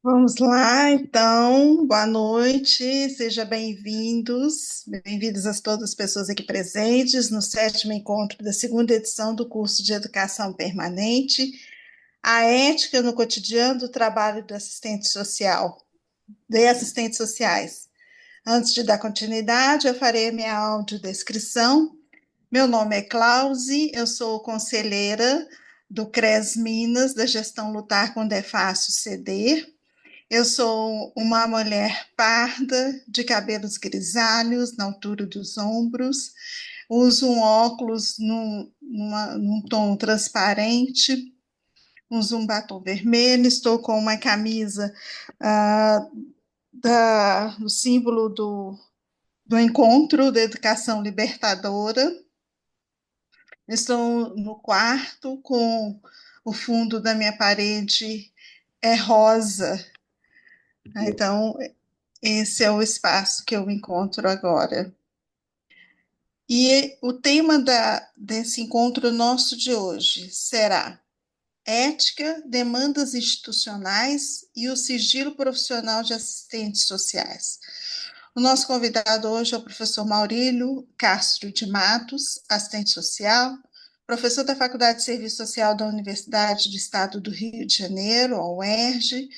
Vamos lá, então, boa noite, sejam bem-vindos, bem-vindos a todas as pessoas aqui presentes no sétimo encontro da segunda edição do curso de Educação Permanente, a ética no cotidiano do trabalho do assistente social, de assistentes sociais. Antes de dar continuidade, eu farei a minha audiodescrição. Meu nome é Clausi, eu sou conselheira do CRES Minas, da gestão Lutar Quando é Fácil Ceder. Eu sou uma mulher parda, de cabelos grisalhos, na altura dos ombros, uso um óculos num tom transparente, uso um batom vermelho, estou com uma camisa ah, do símbolo do encontro da educação libertadora. Estou no quarto com o fundo da minha parede é rosa. Então, esse é o espaço que eu me encontro agora. E o tema desse encontro nosso de hoje será ética, demandas institucionais e o sigilo profissional de assistentes sociais. O nosso convidado hoje é o professor Maurílio Castro de Matos, assistente social, professor da Faculdade de Serviço Social da Universidade do Estado do Rio de Janeiro, a UERJ,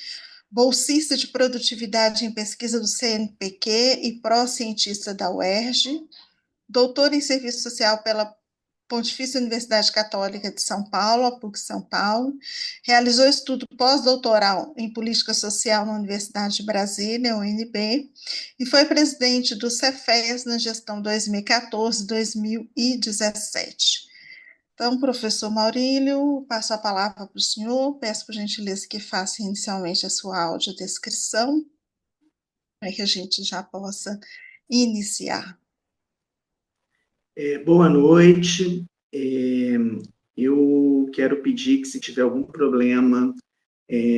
bolsista de produtividade em pesquisa do CNPq e pró-cientista da UERJ, doutor em serviço social pela Pontifícia Universidade Católica de São Paulo, a PUC São Paulo, realizou estudo pós-doutoral em política social na Universidade de Brasília, UNB, e foi presidente do Cefes na gestão 2014-2017. Então, professor Maurílio, passo a palavra para o senhor, peço por gentileza que faça inicialmente a sua audiodescrição, para que a gente já possa iniciar. Boa noite. Eu quero pedir que, se tiver algum problema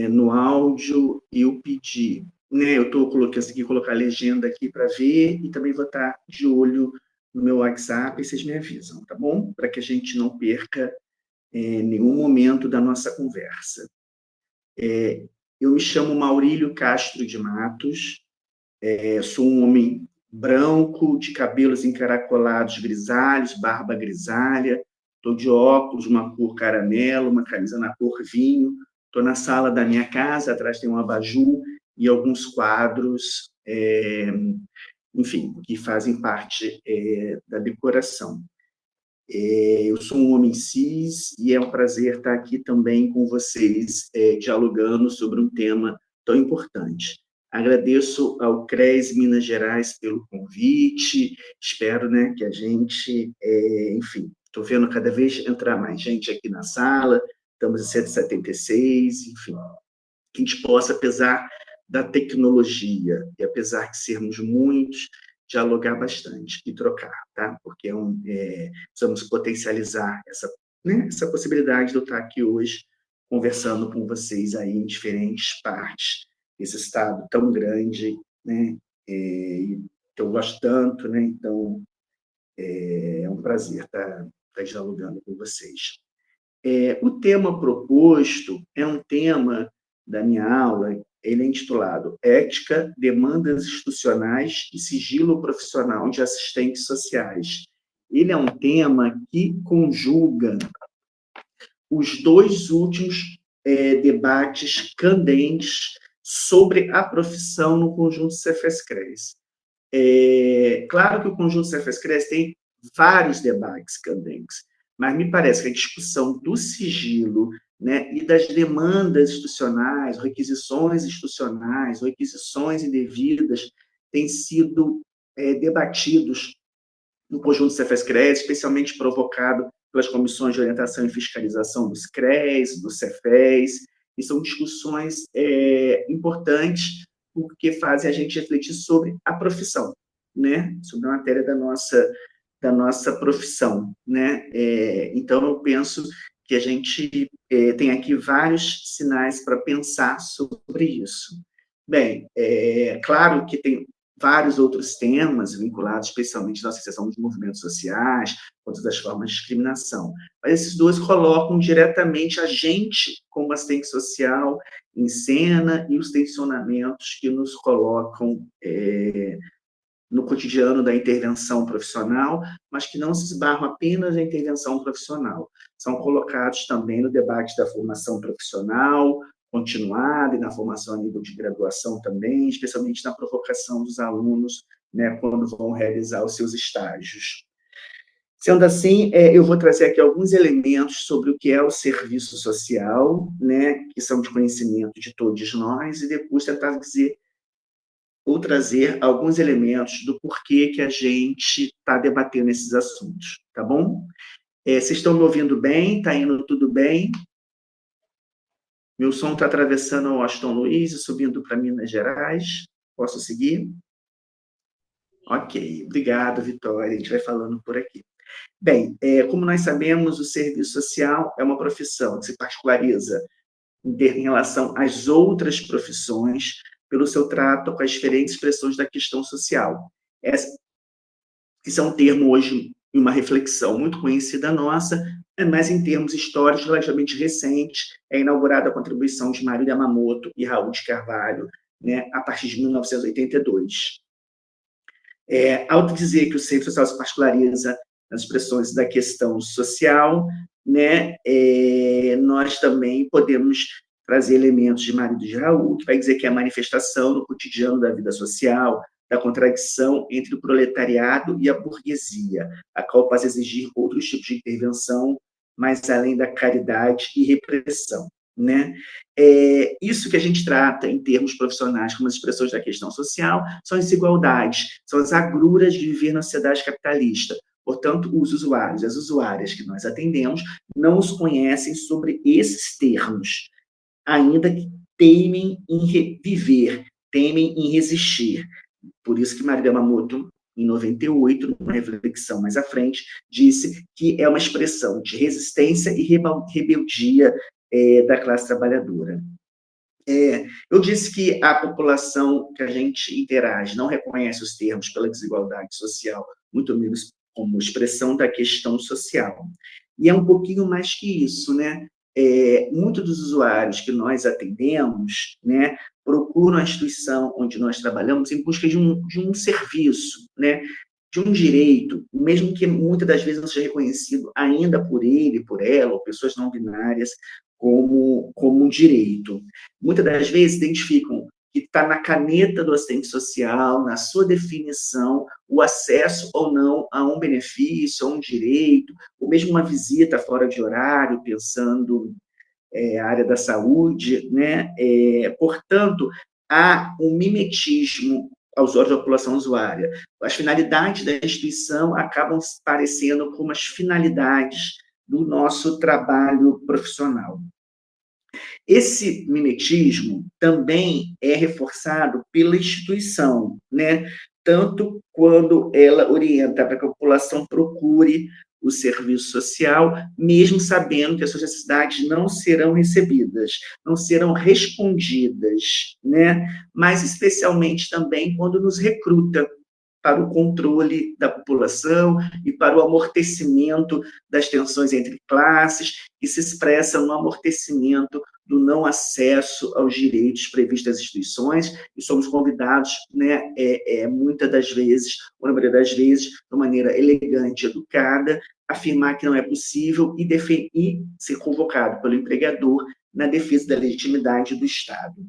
no áudio, eu pedir, né? Eu estou consegui colocar a legenda aqui para ver e também vou estar de olho no meu WhatsApp e vocês me avisam, tá bom? Para que a gente não perca nenhum momento da nossa conversa. Eu me chamo Maurílio Castro de Matos, sou um homem branco, de cabelos encaracolados grisalhos, barba grisalha, estou de óculos, uma cor caramelo, uma camisa na cor vinho, estou na sala da minha casa, atrás tem um abajur e alguns quadros, enfim, que fazem parte da decoração. Eu sou um homem cis e é um prazer estar aqui também com vocês, dialogando sobre um tema tão importante. Agradeço ao CRES Minas Gerais pelo convite, espero, né, que a gente, enfim, estou vendo cada vez entrar mais gente aqui na sala, estamos em 176, enfim, que a gente possa, apesar da tecnologia e apesar de sermos muitos, dialogar bastante e trocar, tá? Porque precisamos potencializar essa possibilidade de eu estar aqui hoje conversando com vocês aí em diferentes partes desse estado tão grande, né? Que eu gosto tanto, né? Então, é um prazer estar dialogando com vocês. O tema proposto é um tema da minha aula, ele é intitulado Ética, Demandas Institucionais e Sigilo Profissional de Assistentes Sociais. Ele é um tema que conjuga os dois últimos debates candentes sobre a profissão no conjunto Cefes-CRES. Claro que o conjunto Cefes-CRES tem vários debates candentes, mas me parece que a discussão do sigilo, né, e das demandas institucionais, requisições indevidas, têm sido debatidos no conjunto Cefes-CRES, especialmente provocado pelas comissões de orientação e fiscalização dos CRES, do Cefes, e são discussões importantes porque fazem a gente refletir sobre a profissão, né? Sobre a matéria da nossa profissão, né? Então, eu penso que a gente tem aqui vários sinais para pensar sobre isso. Bem, claro que tem vários outros temas vinculados especialmente na associação dos movimentos sociais, todas as formas de discriminação. Mas esses dois colocam diretamente a gente, como assistente social, em cena e os tensionamentos que nos colocam no cotidiano da intervenção profissional, mas que não se esbarram apenas na intervenção profissional. São colocados também no debate da formação profissional continuada e na formação a nível de graduação também, especialmente na provocação dos alunos, né, quando vão realizar os seus estágios. Sendo assim, eu vou trazer aqui alguns elementos sobre o que é o serviço social, né, que são de conhecimento de todos nós, e depois tentar dizer ou trazer alguns elementos do porquê que a gente está debatendo esses assuntos, tá bom? Vocês estão me ouvindo bem? Está indo tudo bem? Meu som está atravessando o Washington Luiz e subindo para Minas Gerais. Posso seguir? Ok, obrigado, Vitória. A gente vai falando por aqui. Bem, como nós sabemos, o serviço social é uma profissão que se particulariza em relação às outras profissões pelo seu trato com as diferentes expressões da questão social. Isso é um termo hoje, uma reflexão muito conhecida nossa, mas em termos históricos relativamente recentes, é inaugurada a contribuição de Mário Yamamoto e Raul de Carvalho, né, a partir de 1982. Ao dizer que o serviço social se particulariza nas expressões da questão social, né, nós também podemos trazer elementos de Mário de Raul, que vai dizer que é a manifestação no cotidiano da vida social, da contradição entre o proletariado e a burguesia, a qual faz exigir outros tipos de intervenção, mais além da caridade e repressão. Né? Isso que a gente trata em termos profissionais como as expressões da questão social são as desigualdades, são as agruras de viver na sociedade capitalista. Portanto, os usuários e as usuárias que nós atendemos não os conhecem sobre esses termos, ainda que temem em viver, temem em resistir. Por isso que Maria Yamamoto, em 98, numa reflexão mais à frente, disse que é uma expressão de resistência e rebeldia da classe trabalhadora. Eu disse que a população que a gente interage não reconhece os termos pela desigualdade social, muito menos como expressão da questão social. E é um pouquinho mais que isso, né? Muitos dos usuários que nós atendemos, né, procuram a instituição onde nós trabalhamos em busca de um serviço, né, de um direito, mesmo que muitas das vezes não seja reconhecido ainda por ele, por ela, ou pessoas não binárias, como um direito. Muitas das vezes identificam que está na caneta do assistente social, na sua definição, o acesso ou não a um benefício, a um direito, ou mesmo uma visita fora de horário, pensando a área da saúde, né? Portanto, há um mimetismo aos olhos da população usuária. As finalidades da instituição acabam parecendo como as finalidades do nosso trabalho profissional. Esse mimetismo também é reforçado pela instituição, né? Tanto quando ela orienta para que a população procure o serviço social, mesmo sabendo que as suas necessidades não serão recebidas, não serão respondidas, né? Mas especialmente também quando nos recruta para o controle da população e para o amortecimento das tensões entre classes, que se expressam no amortecimento do não acesso aos direitos previstos nas instituições, e somos convidados, né, muitas das vezes, ou na maioria das vezes, de maneira elegante, educada, afirmar que não é possível e ser convocado pelo empregador na defesa da legitimidade do Estado.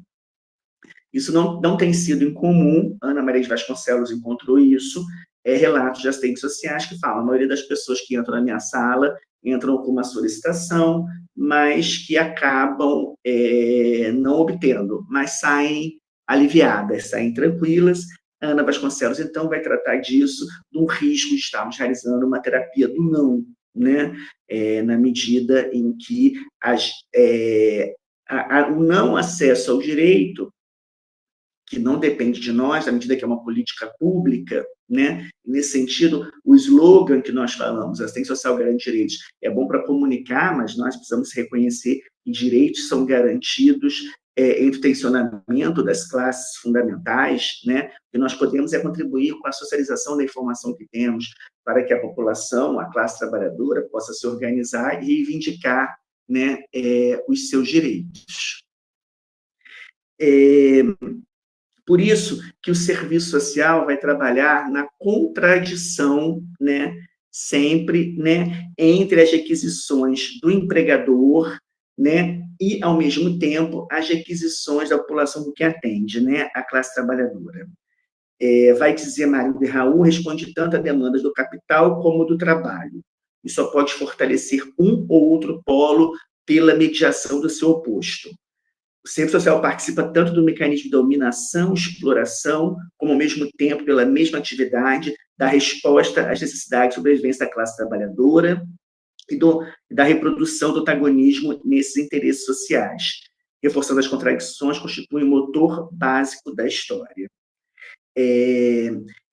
Isso não tem sido incomum, Ana Maria de Vasconcelos encontrou isso, relatos de assistentes sociais que falam, a maioria das pessoas que entram na minha sala entram com uma solicitação, mas que acabam não obtendo, mas saem aliviadas, saem tranquilas. Ana Vasconcelos, então, vai tratar disso, do risco de estarmos realizando uma terapia do não, né? Na medida em que o não acesso ao direito, que não depende de nós, na medida que é uma política pública, né? Nesse sentido, o slogan que nós falamos, assistência social garante direitos, é bom para comunicar, mas nós precisamos reconhecer que direitos são garantidos entre o tensionamento das classes fundamentais, né? O que nós podemos é contribuir com a socialização da informação que temos para que a população, a classe trabalhadora, possa se organizar e reivindicar, né, os seus direitos. Por isso que o serviço social vai trabalhar na contradição, né, sempre, né, entre as requisições do empregador, né, e, ao mesmo tempo, as requisições da população que atende, né, a classe trabalhadora. Vai dizer Mário de Raul, responde tanto a demandas do capital como do trabalho, e só pode fortalecer um ou outro polo pela mediação do seu oposto. O serviço social participa tanto do mecanismo de dominação, exploração, como, ao mesmo tempo, pela mesma atividade, da resposta às necessidades de sobrevivência da classe trabalhadora e da reprodução do antagonismo nesses interesses sociais. Reforçando as contradições, constitui o motor básico da história.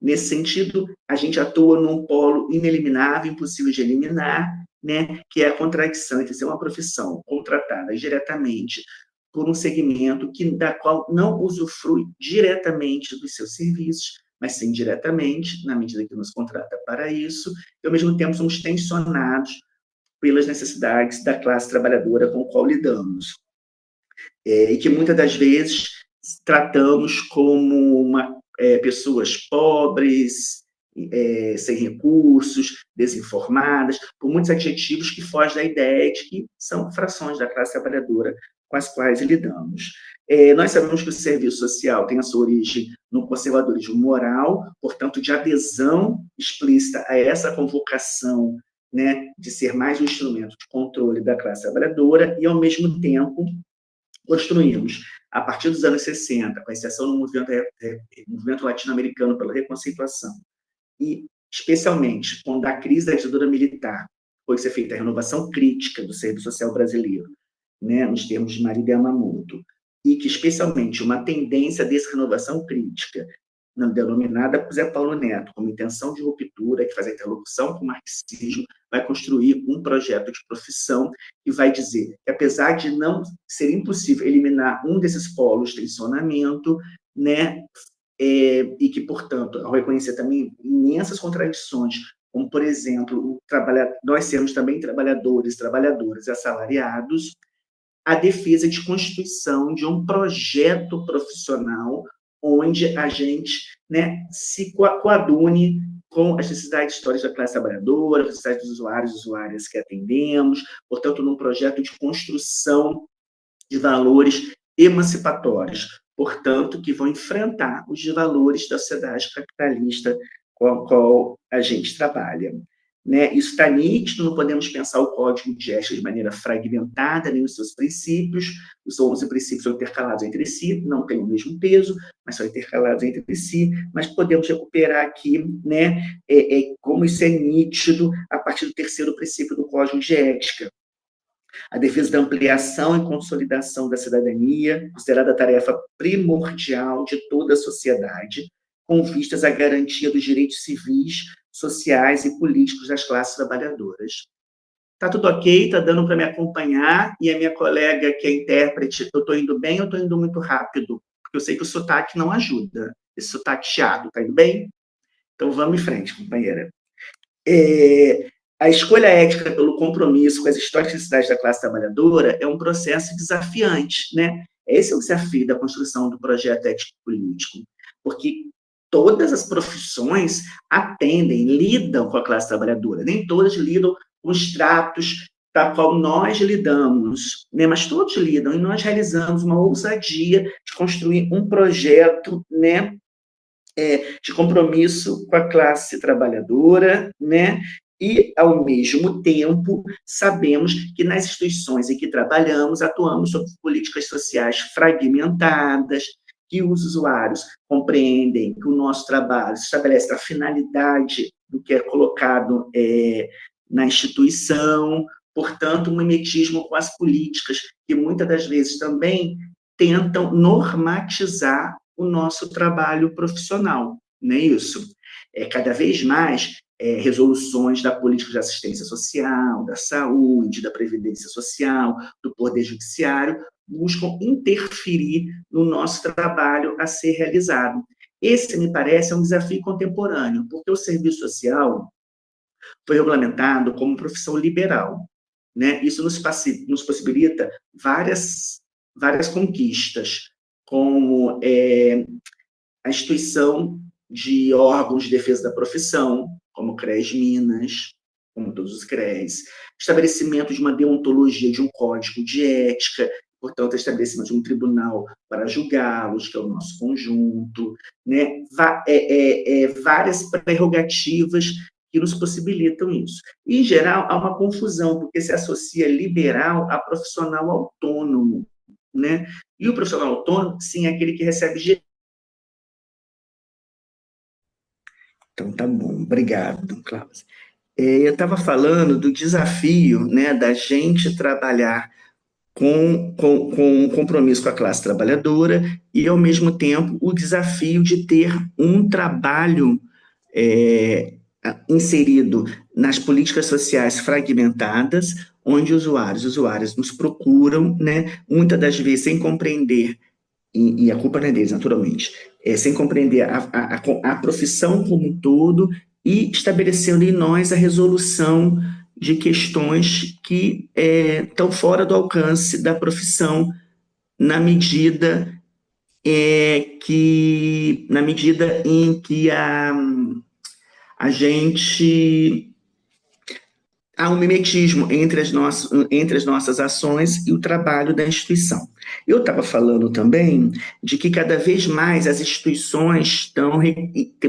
Nesse sentido, a gente atua num polo ineliminável, impossível de eliminar, né, que é a contradição entre ser uma profissão contratada diretamente por um segmento da qual não usufrui diretamente dos seus serviços, mas sim indiretamente, na medida que nos contrata para isso, e, ao mesmo tempo, somos tensionados pelas necessidades da classe trabalhadora com a qual lidamos. E que, muitas das vezes, tratamos como pessoas pobres, sem recursos, desinformadas, por muitos adjetivos que fogem da ideia de que são frações da classe trabalhadora com as quais lidamos. Nós sabemos que o serviço social tem a sua origem no conservadorismo moral, portanto, de adesão explícita a essa convocação, né, de ser mais um instrumento de controle da classe trabalhadora e, ao mesmo tempo, construímos, a partir dos anos 60, com exceção do movimento latino-americano pela reconceituação, e especialmente quando a crise da ditadura militar foi ser feita a renovação crítica do serviço social brasileiro, né, nos termos de Maria Yamamoto, e que, especialmente, uma tendência dessa renovação crítica, denominada por Zé Paulo Neto, como intenção de ruptura, que faz a interlocução com o marxismo, vai construir um projeto de profissão e vai dizer que, apesar de não ser impossível eliminar um desses polos de tensionamento, né, e que, portanto, ao reconhecer também imensas contradições, como, por exemplo, nós sermos também trabalhadores, trabalhadoras e assalariados, a defesa de constituição de um projeto profissional onde a gente, né, se coadune com as necessidades históricas da classe trabalhadora, as necessidades dos usuários e usuárias que atendemos, portanto, num projeto de construção de valores emancipatórios, portanto, que vão enfrentar os valores da sociedade capitalista com a qual a gente trabalha. Né? Isso está nítido, não podemos pensar o código de ética de maneira fragmentada, nem os seus princípios. Os 11 princípios são intercalados entre si, não têm o mesmo peso, mas são intercalados entre si, mas podemos recuperar aqui, né, como isso é nítido a partir do terceiro princípio do código de ética. A defesa da ampliação e consolidação da cidadania, considerada a tarefa primordial de toda a sociedade, com vistas à garantia dos direitos civis, sociais e políticos das classes trabalhadoras. Está tudo ok? Está dando para me acompanhar? E a minha colega, que é intérprete, eu estou indo bem ou estou indo muito rápido? Porque eu sei que o sotaque não ajuda. Esse sotaque chiado, está indo bem? Então, vamos em frente, companheira. A escolha ética pelo compromisso com as históricas necessidades da classe trabalhadora é um processo desafiante, né? Esse é o desafio da construção do projeto ético-político, porque todas as profissões atendem, lidam com a classe trabalhadora, nem todas lidam com os tratos da qual nós lidamos, né? Mas todos lidam, e nós realizamos uma ousadia de construir um projeto, né, de compromisso com a classe trabalhadora, né? E, ao mesmo tempo, sabemos que nas instituições em que trabalhamos, atuamos sobre políticas sociais fragmentadas, que os usuários compreendem que o nosso trabalho estabelece a finalidade do que é colocado na instituição, portanto, um mimetismo com as políticas, que muitas das vezes também tentam normatizar o nosso trabalho profissional, não é isso? Cada vez mais, resoluções da política de assistência social, da saúde, da previdência social, do poder judiciário, buscam interferir no nosso trabalho a ser realizado. Esse, me parece, é um desafio contemporâneo, porque o serviço social foi regulamentado como profissão liberal, né? Isso nos possibilita várias conquistas, como a instituição de órgãos de defesa da profissão, como o CRES Minas, como todos os CREs, estabelecimento de uma deontologia, de um código de ética, portanto, estabelecimento de um tribunal para julgá-los, que é o nosso conjunto, né? Várias prerrogativas que nos possibilitam isso. E, em geral, há uma confusão, porque se associa liberal a profissional autônomo, né? E o profissional autônomo, sim, é aquele que recebe. Então, tá bom, obrigado, Cláudia. Eu estava falando do desafio, né, da gente trabalhar com um compromisso com a classe trabalhadora e, ao mesmo tempo, o desafio de ter um trabalho é, inserido nas políticas sociais fragmentadas, onde usuários e usuárias nos procuram, né, muitas das vezes sem compreender e a culpa não é deles, naturalmente, sem compreender a profissão como um todo e estabelecendo em nós a resolução de questões que estão fora do alcance da profissão na medida em que a gente há um mimetismo entre as nossas ações e o trabalho da instituição. Eu estava falando também de que cada vez mais as instituições estão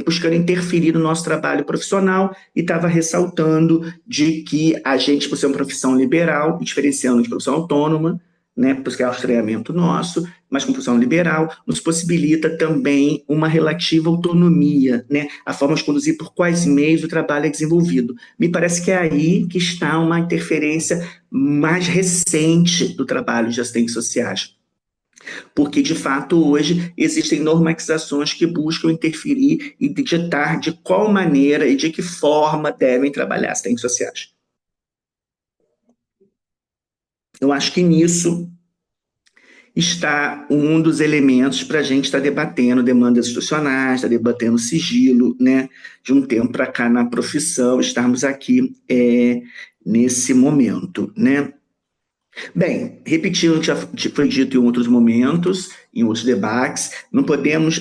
buscando interferir no nosso trabalho profissional e estava ressaltando de que a gente, por ser uma profissão liberal, diferenciando de profissão autônoma, né, porque é o estranhamento nosso, mas com profissão liberal, nos possibilita também uma relativa autonomia, né, a forma de conduzir por quais meios o trabalho é desenvolvido. Me parece que é aí que está uma interferência mais recente do trabalho de assistentes sociais. Porque, de fato, hoje existem normatizações que buscam interferir e ditar de qual maneira e de que forma devem trabalhar assistentes sociais. Eu acho que nisso está um dos elementos para a gente estar debatendo demandas institucionais, estar debatendo sigilo, né, de um tempo para cá na profissão, estarmos aqui nesse momento, né. Bem, repetindo o que já foi dito em outros momentos, em outros debates, não podemos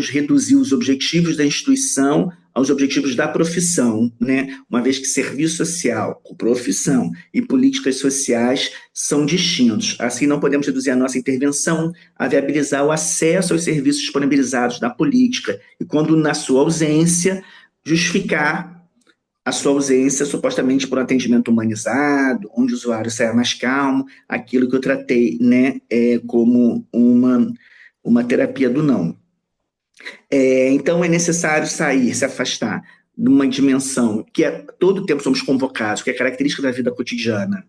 reduzir os objetivos da instituição aos objetivos da profissão, né? Uma vez que serviço social, profissão e políticas sociais são distintos. Assim, não podemos reduzir a nossa intervenção a viabilizar o acesso aos serviços disponibilizados na política e, quando na sua ausência, justificar a sua ausência supostamente por um atendimento humanizado, onde o usuário saia mais calmo, aquilo que eu tratei, né, como uma terapia do não. Então é necessário sair, se afastar de uma dimensão que todo o tempo somos convocados, que é característica da vida cotidiana,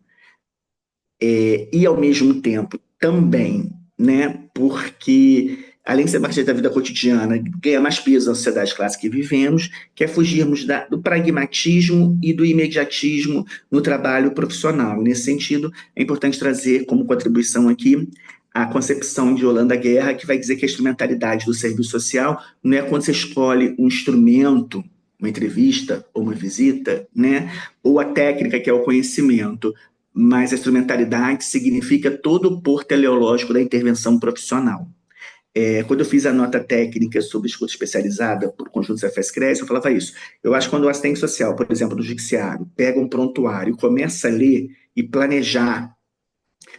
e ao mesmo tempo também, né, porque além de ser parte da vida cotidiana, ganha mais peso na sociedade clássica que vivemos, que é fugirmos do pragmatismo e do imediatismo no trabalho profissional. Nesse sentido, é importante trazer como contribuição aqui a concepção de Yolanda Guerra, que vai dizer que a instrumentalidade do serviço social não é quando você escolhe um instrumento, uma entrevista ou uma visita, né, ou a técnica, que é o conhecimento, mas a instrumentalidade significa todo o pôr teleológico da intervenção profissional. Quando eu fiz a nota técnica sobre escuta especializada para o conjunto Cefes-Cresce, eu falava isso. Eu acho que quando o assistente social, por exemplo, do judiciário, pega um prontuário e começa a ler e planejar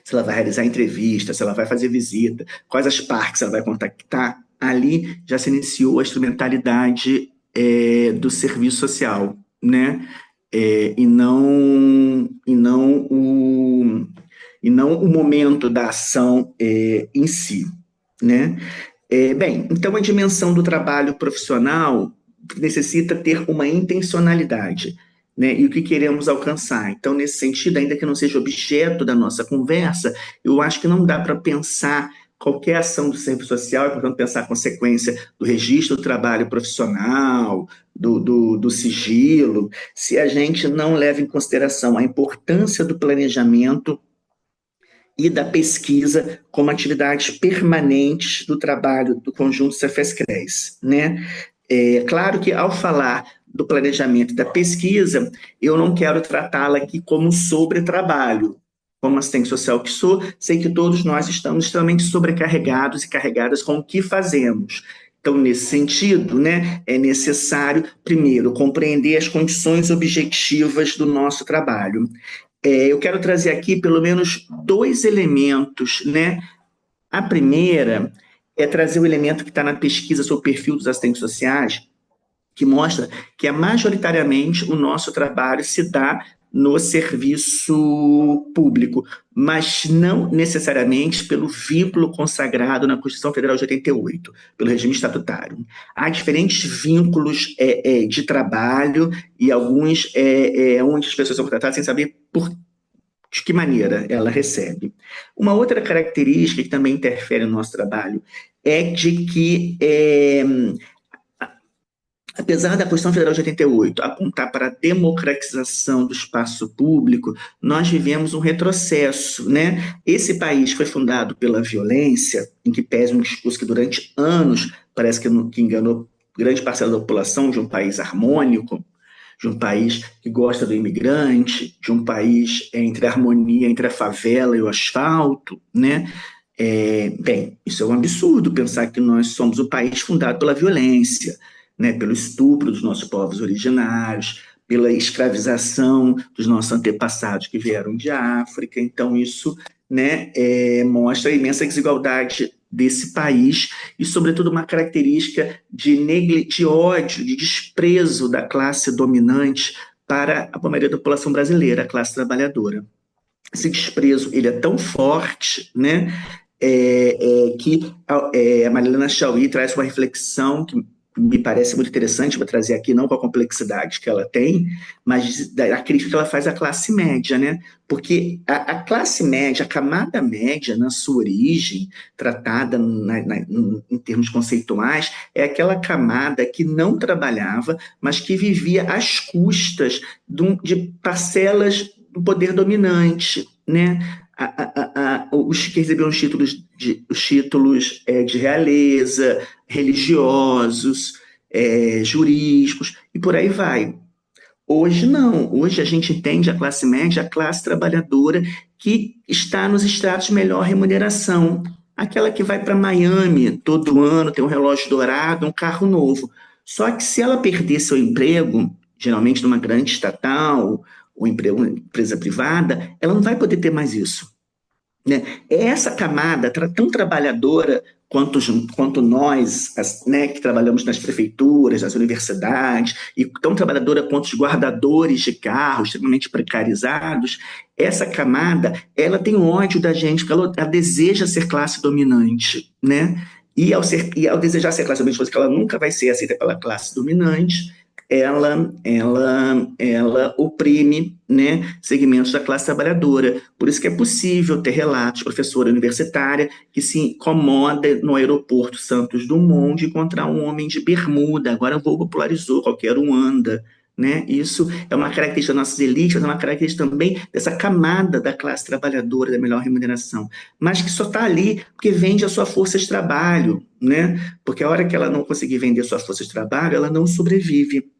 se ela vai realizar entrevista, se ela vai fazer visita, quais as partes ela vai contactar, ali já se iniciou a instrumentalidade do serviço social, né? E não o momento da ação em si, né? Bem, então a dimensão do trabalho profissional necessita ter uma intencionalidade, né? E o que queremos alcançar. Então, nesse sentido, ainda que não seja objeto da nossa conversa, eu acho que não dá para pensar qualquer ação do serviço social, é portanto pensar a consequência do registro do trabalho profissional, do sigilo, se a gente não leva em consideração a importância do planejamento e da pesquisa como atividades permanentes do trabalho do conjunto Cefes-CRES, né? É claro que, ao falar do planejamento e da pesquisa, eu não quero tratá-la aqui como sobre trabalho. Como assistente social que sou, sei que todos nós estamos extremamente sobrecarregados e carregadas com o que fazemos. Então, nesse sentido, né, é necessário, primeiro, compreender as condições objetivas do nosso trabalho. Eu quero trazer aqui pelo menos dois elementos, né? A primeira é trazer o elemento que está na pesquisa sobre o perfil dos assistentes sociais, que mostra que majoritariamente o nosso trabalho se dá no serviço público, mas não necessariamente pelo vínculo consagrado na Constituição Federal de 88, pelo regime estatutário. Há diferentes vínculos de trabalho e alguns onde as pessoas são contratadas sem saber de que maneira ela recebe. Uma outra característica que também interfere no nosso trabalho é de que apesar da Constituição Federal de 88 apontar para a democratização do espaço público, nós vivemos um retrocesso, né? Esse país foi fundado pela violência, em que pese um discurso que durante anos parece que enganou grande parcela da população de um país harmônico, de um país que gosta do imigrante, de um país entre a harmonia entre a favela e o asfalto, né? Bem, isso é um absurdo pensar que nós somos um país fundado pela violência, né, pelo estupro dos nossos povos originários, pela escravização dos nossos antepassados que vieram de África. Então, isso, né, mostra a imensa desigualdade desse país e, sobretudo, uma característica de ódio, de desprezo da classe dominante para a maioria da população brasileira, a classe trabalhadora. Esse desprezo ele é tão forte, né, que a Marilena Chaui traz uma reflexão que me parece muito interessante, vou trazer aqui não com a complexidade que ela tem, mas a crítica que ela faz à classe média, né? Porque a classe média, a camada média, na sua origem, tratada em termos conceituais, é aquela camada que não trabalhava, mas que vivia às custas de parcelas do poder dominante, né? Os que recebiam os títulos de realeza, religiosos, jurídicos, e por aí vai. Hoje não, hoje a gente entende a classe média, a classe trabalhadora que está nos estratos de melhor remuneração, aquela que vai para Miami todo ano, tem um relógio dourado, um carro novo. Só que se ela perder seu emprego, geralmente numa grande estatal, ou emprego, uma empresa privada, ela não vai poder ter mais isso, né? É essa camada tão trabalhadora quanto nós, né, que trabalhamos nas prefeituras, nas universidades, e tão trabalhadora quanto os guardadores de carros, extremamente precarizados, essa camada, ela tem ódio da gente, porque ela deseja ser classe dominante, né? E ao desejar ser classe dominante, que ela nunca vai ser aceita pela classe dominante, ela oprime, né, segmentos da classe trabalhadora. Por isso que é possível ter relatos, professora universitária, que se incomoda no aeroporto Santos Dumont de encontrar um homem de bermuda. Agora o voo popularizou, qualquer um anda. Né? Isso é uma característica das nossas elites, mas é uma característica também dessa camada da classe trabalhadora, da melhor remuneração, mas que só está ali porque vende a sua força de trabalho, né? Porque a hora que ela não conseguir vender a sua força de trabalho, ela não sobrevive.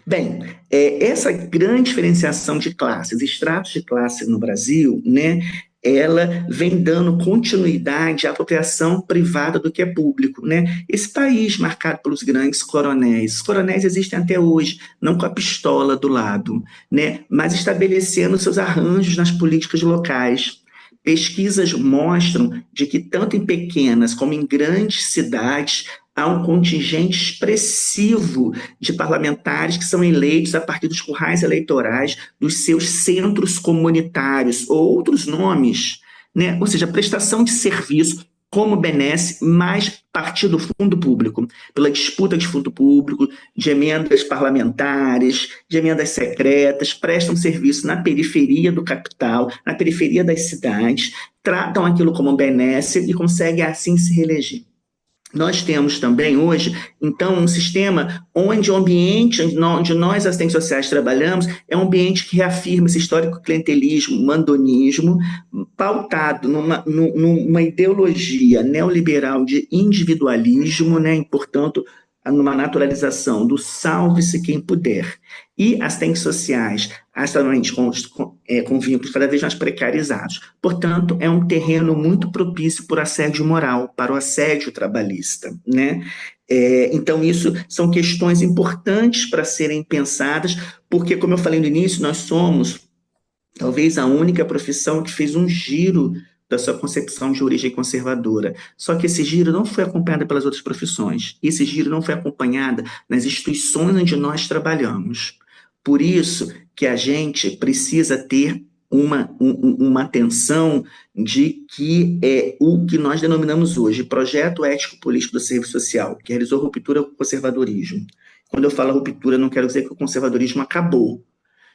Bem, essa grande diferenciação de classes, estratos de classe no Brasil, né, ela vem dando continuidade à apropriação privada do que é público, né? Esse país marcado pelos grandes coronéis, os coronéis existem até hoje, não com a pistola do lado, né, mas estabelecendo seus arranjos nas políticas locais. Pesquisas mostram de que tanto em pequenas como em grandes cidades há um contingente expressivo de parlamentares que são eleitos a partir dos currais eleitorais dos seus centros comunitários, ou outros nomes, né? Ou seja, prestação de serviço como benesse, mais partir do fundo público, pela disputa de fundo público, de emendas parlamentares, de emendas secretas, prestam serviço na periferia do capital, na periferia das cidades, tratam aquilo como benesse e conseguem assim se reeleger. Nós temos também hoje, então, um sistema onde o ambiente onde nós, assistentes sociais, trabalhamos é um ambiente que reafirma esse histórico clientelismo, mandonismo, pautado numa ideologia neoliberal de individualismo, né, e, portanto, numa naturalização do salve-se quem puder. E assistentes sociais, atualmente com vínculos cada vez mais precarizados. Portanto, é um terreno muito propício para o assédio moral, para o assédio trabalhista, né? Então, isso são questões importantes para serem pensadas, porque, como eu falei no início, nós somos talvez a única profissão que fez um giro da sua concepção de origem conservadora. Só que esse giro não foi acompanhado pelas outras profissões. Esse giro não foi acompanhado nas instituições onde nós trabalhamos. Por isso que a gente precisa ter uma atenção de que é o que nós denominamos hoje projeto ético-político do serviço social, que realizou ruptura com o conservadorismo. Quando eu falo ruptura, não quero dizer que o conservadorismo acabou.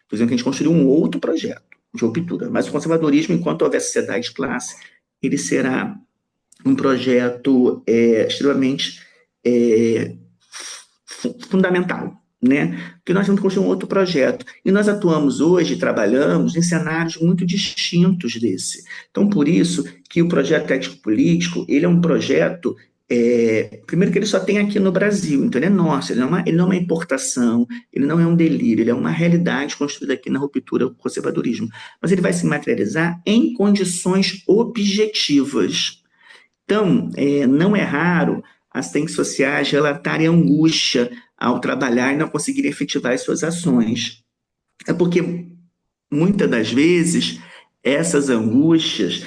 Por exemplo, que a gente construiu um outro projeto de ruptura. Mas o conservadorismo, enquanto houver sociedade de classe, ele será um projeto extremamente fundamental, né? Porque nós vamos construir um outro projeto. E nós atuamos hoje, trabalhamos em cenários muito distintos desse. Então, por isso que o projeto ético-político, ele é um projeto primeiro que ele só tem aqui no Brasil, então ele é nosso, ele não é uma importação, ele não é um delírio, ele é uma realidade construída aqui na ruptura com o conservadorismo, mas ele vai se materializar em condições objetivas. Então, não é raro assistentes sociais relatarem angústia ao trabalhar e não conseguirem efetivar as suas ações. É porque, muitas das vezes, essas angústias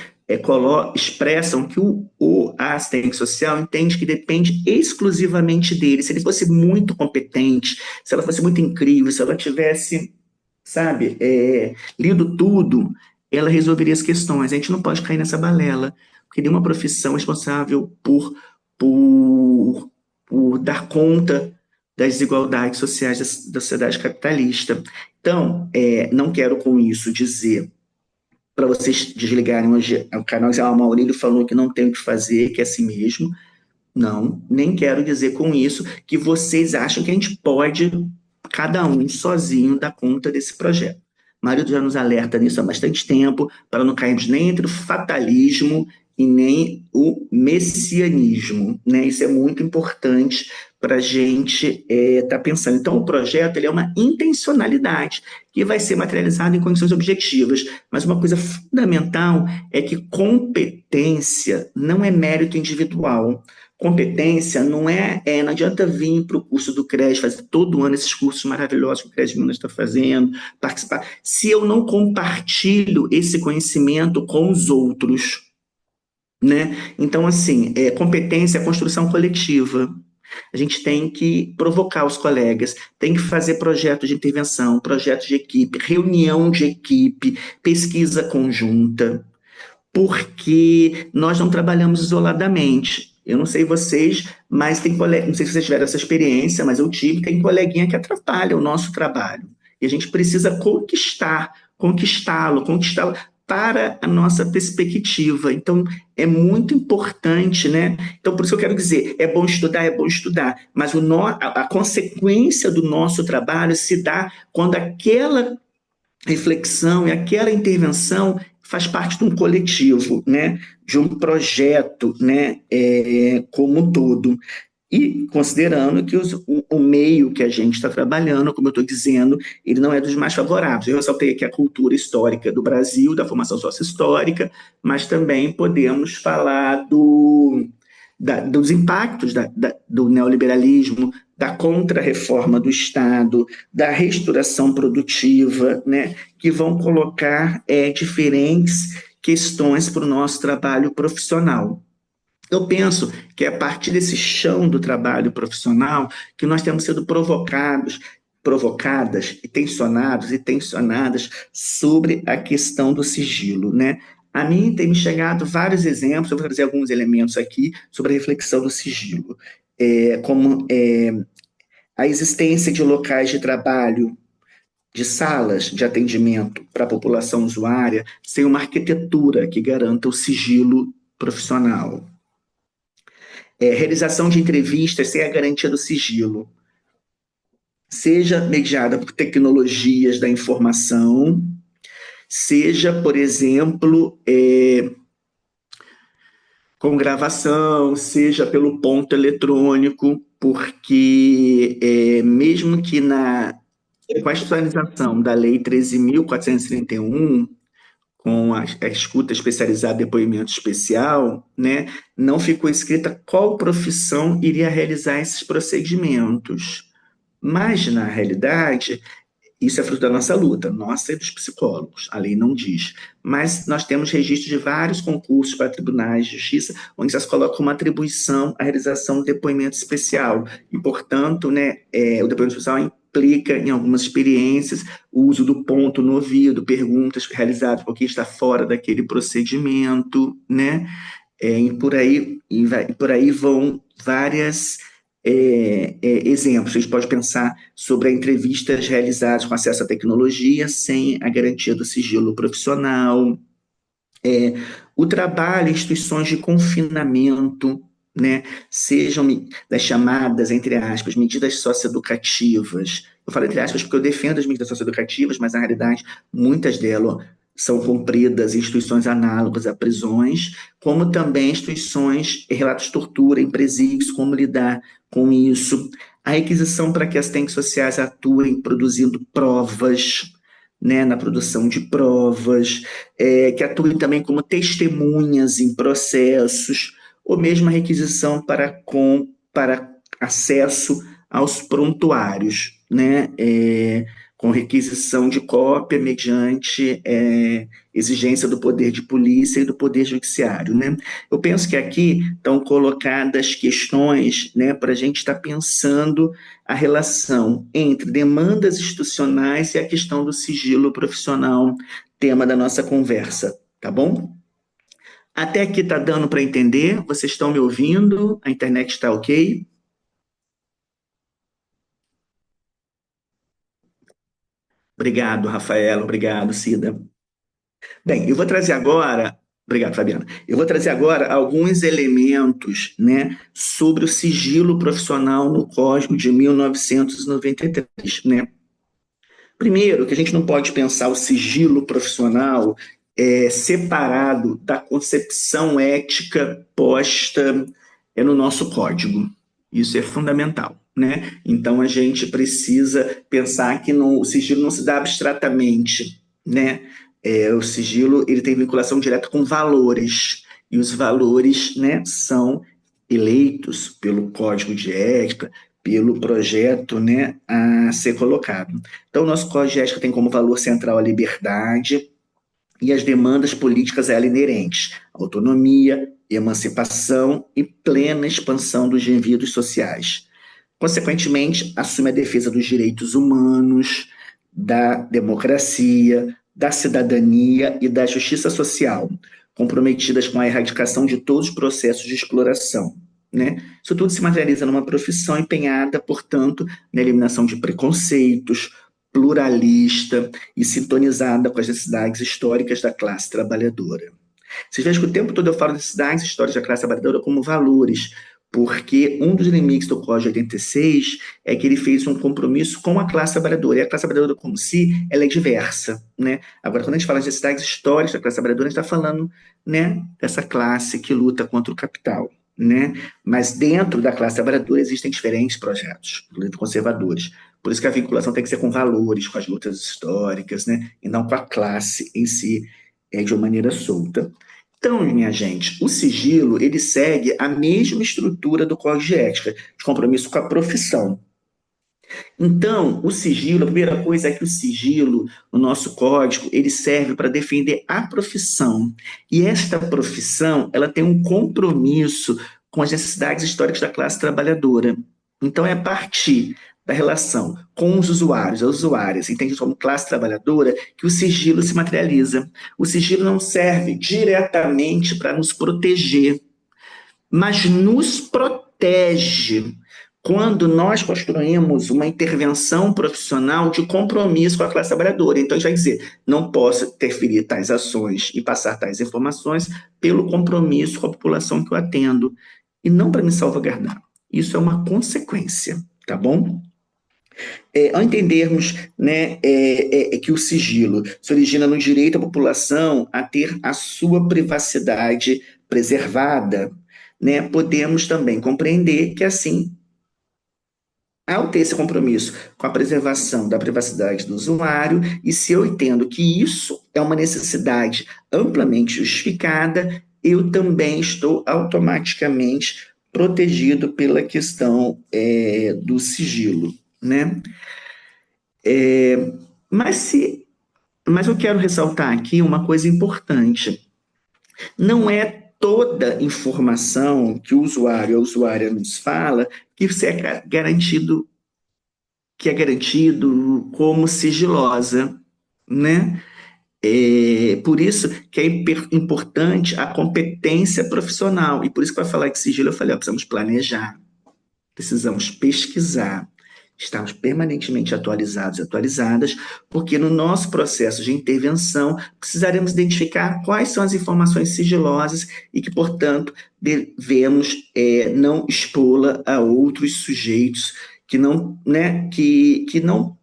expressam que o assistente social entende que depende exclusivamente dele. Se ele fosse muito competente, se ela fosse muito incrível, se ela tivesse, sabe, lido tudo, ela resolveria as questões. A gente não pode cair nessa balela, porque nenhuma profissão é responsável por, por dar conta das desigualdades sociais da sociedade capitalista. Então, não quero com isso dizer para vocês desligarem hoje o canal. O Maurílio falou que não tem o que fazer, que é assim mesmo. Não, nem quero dizer com isso que vocês acham que a gente pode, cada um sozinho, dar conta desse projeto. O marido já nos alerta nisso há bastante tempo, para não cairmos nem entre o fatalismo e nem o messianismo, né? Isso é muito importante para a gente estar pensando. Então, o projeto ele é uma intencionalidade que vai ser materializado em condições objetivas, mas uma coisa fundamental é que competência não é mérito individual. Competência não adianta vir para o curso do CRES, fazer todo ano esses cursos maravilhosos que o CRES Minas está fazendo, participar, se eu não compartilho esse conhecimento com os outros, né? Então, assim, competência é construção coletiva. A gente tem que provocar os colegas, tem que fazer projetos de intervenção, projetos de equipe, reunião de equipe, pesquisa conjunta, porque nós não trabalhamos isoladamente. Eu não sei vocês, mas tem colega, não sei se vocês tiveram essa experiência, mas eu tive, tem coleguinha que atrapalha o nosso trabalho. E a gente precisa conquistá-lo para a nossa perspectiva. Então, é muito importante, né? Então, por isso eu quero dizer, é bom estudar, mas a consequência do nosso trabalho se dá quando aquela reflexão e aquela intervenção faz parte de um coletivo, né, de um projeto, né, como um todo. E considerando que o meio que a gente está trabalhando, como eu estou dizendo, ele não é dos mais favoráveis. Eu ressaltei aqui a cultura histórica do Brasil, da formação sócio-histórica, mas também podemos falar dos impactos do neoliberalismo, da contra-reforma do Estado, da reestruturação produtiva, né, que vão colocar diferentes questões para o nosso trabalho profissional. Eu penso que é a partir desse chão do trabalho profissional que nós temos sido provocadas e tensionadas sobre a questão do sigilo, né? A mim tem me chegado vários exemplos, eu vou trazer alguns elementos aqui sobre a reflexão do sigilo, como a existência de locais de trabalho, de salas de atendimento para a população usuária, sem uma arquitetura que garanta o sigilo profissional. realização de entrevistas sem a garantia do sigilo, seja mediada por tecnologias da informação, seja, por exemplo, com gravação, seja pelo ponto eletrônico, porque mesmo que com a atualização da Lei 13.431, com a escuta especializada, depoimento especial, né, não ficou escrita qual profissão iria realizar esses procedimentos. Mas, na realidade, isso é fruto da nossa luta, nossa e dos psicólogos, a lei não diz. Mas nós temos registro de vários concursos para tribunais de justiça, onde já se coloca uma atribuição à realização do depoimento especial. E, portanto, né, o depoimento especial implica, em algumas experiências, o uso do ponto no ouvido, perguntas realizadas por quem está fora daquele procedimento, né? Por aí vão várias exemplos. A gente pode pensar sobre entrevistas realizadas com acesso à tecnologia sem a garantia do sigilo profissional, o trabalho em instituições de confinamento, né, sejam das chamadas, entre aspas, medidas socioeducativas. Eu falo entre aspas porque eu defendo as medidas socioeducativas, mas na realidade muitas delas são cumpridas em instituições análogas a prisões, como também instituições, relatos de tortura em presídios, como lidar com isso. A requisição para que as assistentes sociais atuem produzindo provas, né, na produção de provas, que atuem também como testemunhas em processos, ou mesmo a requisição para acesso aos prontuários, né, com requisição de cópia mediante exigência do poder de polícia e do poder judiciário, né? Eu penso que aqui estão colocadas questões, né, para a gente estar pensando a relação entre demandas institucionais e a questão do sigilo profissional, tema da nossa conversa, tá bom? Até aqui está dando para entender? Vocês estão me ouvindo? A internet está ok? Obrigado, Rafaela. Obrigado, Cida. Bem, eu vou trazer agora. Obrigado, Fabiana. Eu vou trazer agora alguns elementos, né, sobre o sigilo profissional no Código de 1993, né? Primeiro, que a gente não pode pensar o sigilo profissional separado da concepção ética posta no nosso código. Isso é fundamental, né? Então a gente precisa pensar que o sigilo não se dá abstratamente, né? O sigilo ele tem vinculação direta com valores e os valores, né, são eleitos pelo Código de Ética, pelo projeto, né, a ser colocado. Então, o nosso Código de Ética tem como valor central a liberdade e as demandas políticas a ela inerentes, autonomia, emancipação e plena expansão dos indivíduos sociais. Consequentemente, assume a defesa dos direitos humanos, da democracia, da cidadania e da justiça social, comprometidas com a erradicação de todos os processos de exploração, né? Isso tudo se materializa numa profissão empenhada, portanto, na eliminação de preconceitos, pluralista e sintonizada com as necessidades históricas da classe trabalhadora. Vocês vejam que o tempo todo eu falo necessidades históricas da classe trabalhadora como valores, porque um dos limites do Código de 86 é que ele fez um compromisso com a classe trabalhadora, e a classe trabalhadora como si, ela é diversa, né? Agora, quando a gente fala de necessidades históricas da classe trabalhadora, a gente está falando, né, dessa classe que luta contra o capital, né? Mas dentro da classe trabalhadora existem diferentes projetos, inclusive conservadores. Por isso que a vinculação tem que ser com valores, com as lutas históricas, né? E não com a classe em si, de uma maneira solta. Então, minha gente, o sigilo, ele segue a mesma estrutura do Código de Ética, de compromisso com a profissão. Então, o sigilo, a primeira coisa é que o sigilo, no nosso código, ele serve para defender a profissão. E esta profissão, ela tem um compromisso com as necessidades históricas da classe trabalhadora. Então, é a partir da relação com os usuários, as usuárias, entendidos como classe trabalhadora, que o sigilo se materializa. O sigilo não serve diretamente para nos proteger, mas nos protege quando nós construímos uma intervenção profissional de compromisso com a classe trabalhadora. Então, a gente vai dizer, não posso interferir tais ações e passar tais informações pelo compromisso com a população que eu atendo. e não para me salvaguardar. Isso é uma consequência, tá bom? Ao entendermos, né, que o sigilo se origina no direito à população a ter a sua privacidade preservada, né, podemos também compreender que, assim, ao ter esse compromisso com a preservação da privacidade do usuário, e se eu entendo que isso é uma necessidade amplamente justificada, eu também estou automaticamente protegido pela questão do sigilo, né? Mas, se, mas eu quero ressaltar aqui uma coisa importante. Não é toda informação que o usuário ou a usuária nos fala que você é garantido como sigilosa, né? Por isso que é importante a competência profissional. E por isso que para falar de sigilo eu falei, ó, precisamos planejar, precisamos pesquisar, estamos permanentemente atualizados e atualizadas, porque no nosso processo de intervenção precisaremos identificar quais são as informações sigilosas e que, portanto, devemos não expô-la a outros sujeitos que não, né, que não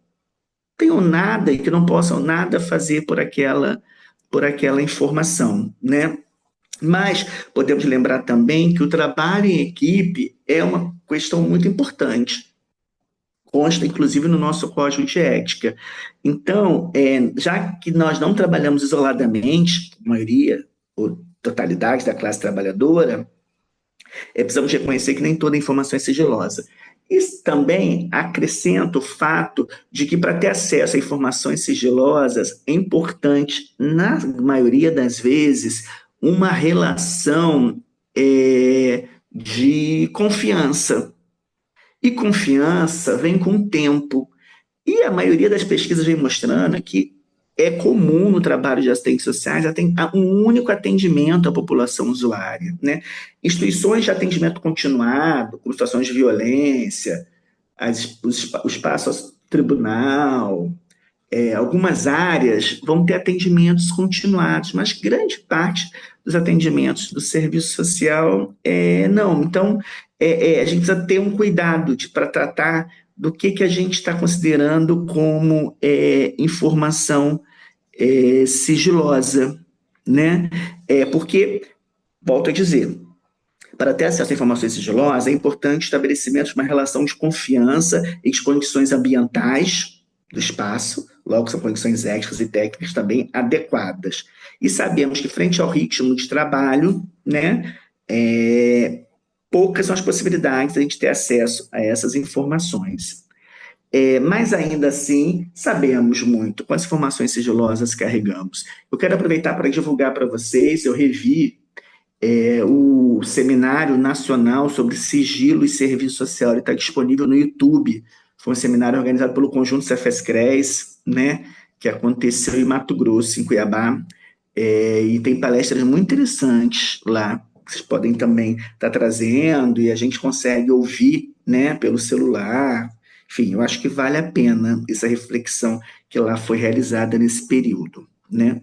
tenham nada e que não possam nada fazer por aquela informação, né? Mas podemos lembrar também que o trabalho em equipe é uma questão muito importante, consta inclusive no nosso código de ética. Então, já que nós não trabalhamos isoladamente, a maioria ou totalidade da classe trabalhadora, precisamos reconhecer que nem toda informação é sigilosa. E também acrescenta o fato de que, para ter acesso a informações sigilosas, é importante, na maioria das vezes, uma relação de confiança. E confiança vem com o tempo. E a maioria das pesquisas vem mostrando que é comum no trabalho de assistentes sociais um único atendimento à população usuária, né? Instituições de atendimento continuado, como situações de violência, o espaço tribunal, algumas áreas vão ter atendimentos continuados, mas grande parte dos atendimentos do serviço social não. Então, a gente precisa ter um cuidado para tratar do que a gente está considerando como informação sigilosa, né? Porque, volto a dizer, para ter acesso a informações sigilosas, é importante o estabelecimento de uma relação de confiança e de condições ambientais do espaço, logo são condições éticas e técnicas também adequadas. E sabemos que, frente ao ritmo de trabalho, né, poucas são as possibilidades de a gente ter acesso a essas informações. Mas ainda assim, sabemos muito quais informações sigilosas carregamos. Eu quero aproveitar para divulgar para vocês, eu revi o Seminário Nacional sobre Sigilo e Serviço Social, ele está disponível no YouTube. Foi um seminário organizado pelo Conjunto Cefes-CRES, né, que aconteceu em Mato Grosso, em Cuiabá, e tem palestras muito interessantes lá, que vocês podem também estar trazendo, e a gente consegue ouvir, né, pelo celular. Enfim, eu acho que vale a pena essa reflexão que lá foi realizada nesse período, né?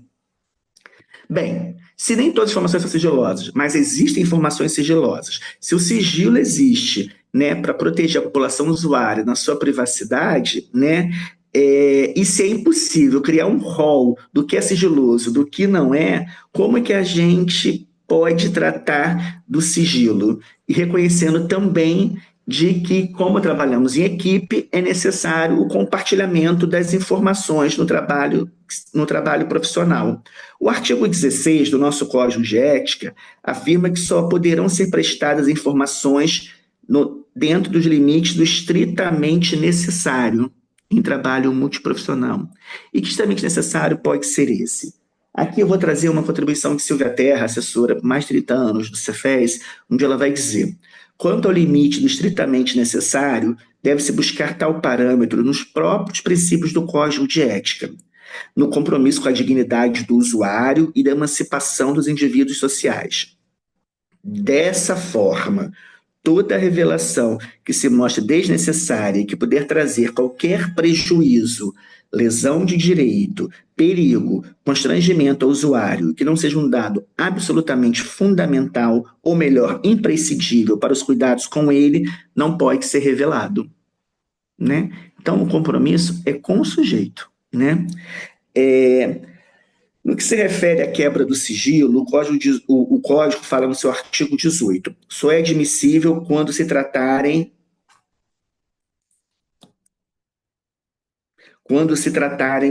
Bem, se nem todas as informações são sigilosas, mas existem informações sigilosas, se o sigilo existe, né, para proteger a população usuária na sua privacidade, né, e se é impossível criar um rol do que é sigiloso, do que não é, como é que a gente pode tratar do sigilo? E reconhecendo também de que, como trabalhamos em equipe, é necessário o compartilhamento das informações no trabalho profissional. O artigo 16 do nosso Código de Ética afirma que só poderão ser prestadas informações dentro dos limites do estritamente necessário em trabalho multiprofissional. E que estritamente necessário pode ser esse? Aqui eu vou trazer uma contribuição de Silvia Terra, assessora por mais de 30 anos do Cefes, onde ela vai dizer: quanto ao limite do estritamente necessário, deve-se buscar tal parâmetro nos próprios princípios do Código de Ética, no compromisso com a dignidade do usuário e da emancipação dos indivíduos sociais. Dessa forma, toda revelação que se mostre desnecessária e que puder trazer qualquer prejuízo lesão de direito, perigo, constrangimento ao usuário, que não seja um dado absolutamente fundamental, ou melhor, imprescindível para os cuidados com ele, não pode ser revelado, né? Então, o compromisso é com o sujeito, né? No que se refere à quebra do sigilo, o Código fala no seu artigo 18, só é admissível quando se tratarem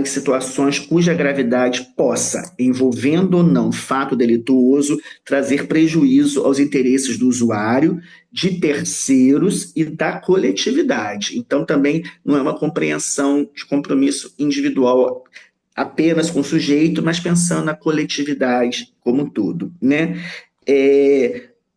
de situações cuja gravidade possa, envolvendo ou não fato delituoso, trazer prejuízo aos interesses do usuário, de terceiros e da coletividade. Então, também não é uma compreensão de compromisso individual apenas com o sujeito, mas pensando na coletividade como um todo, né?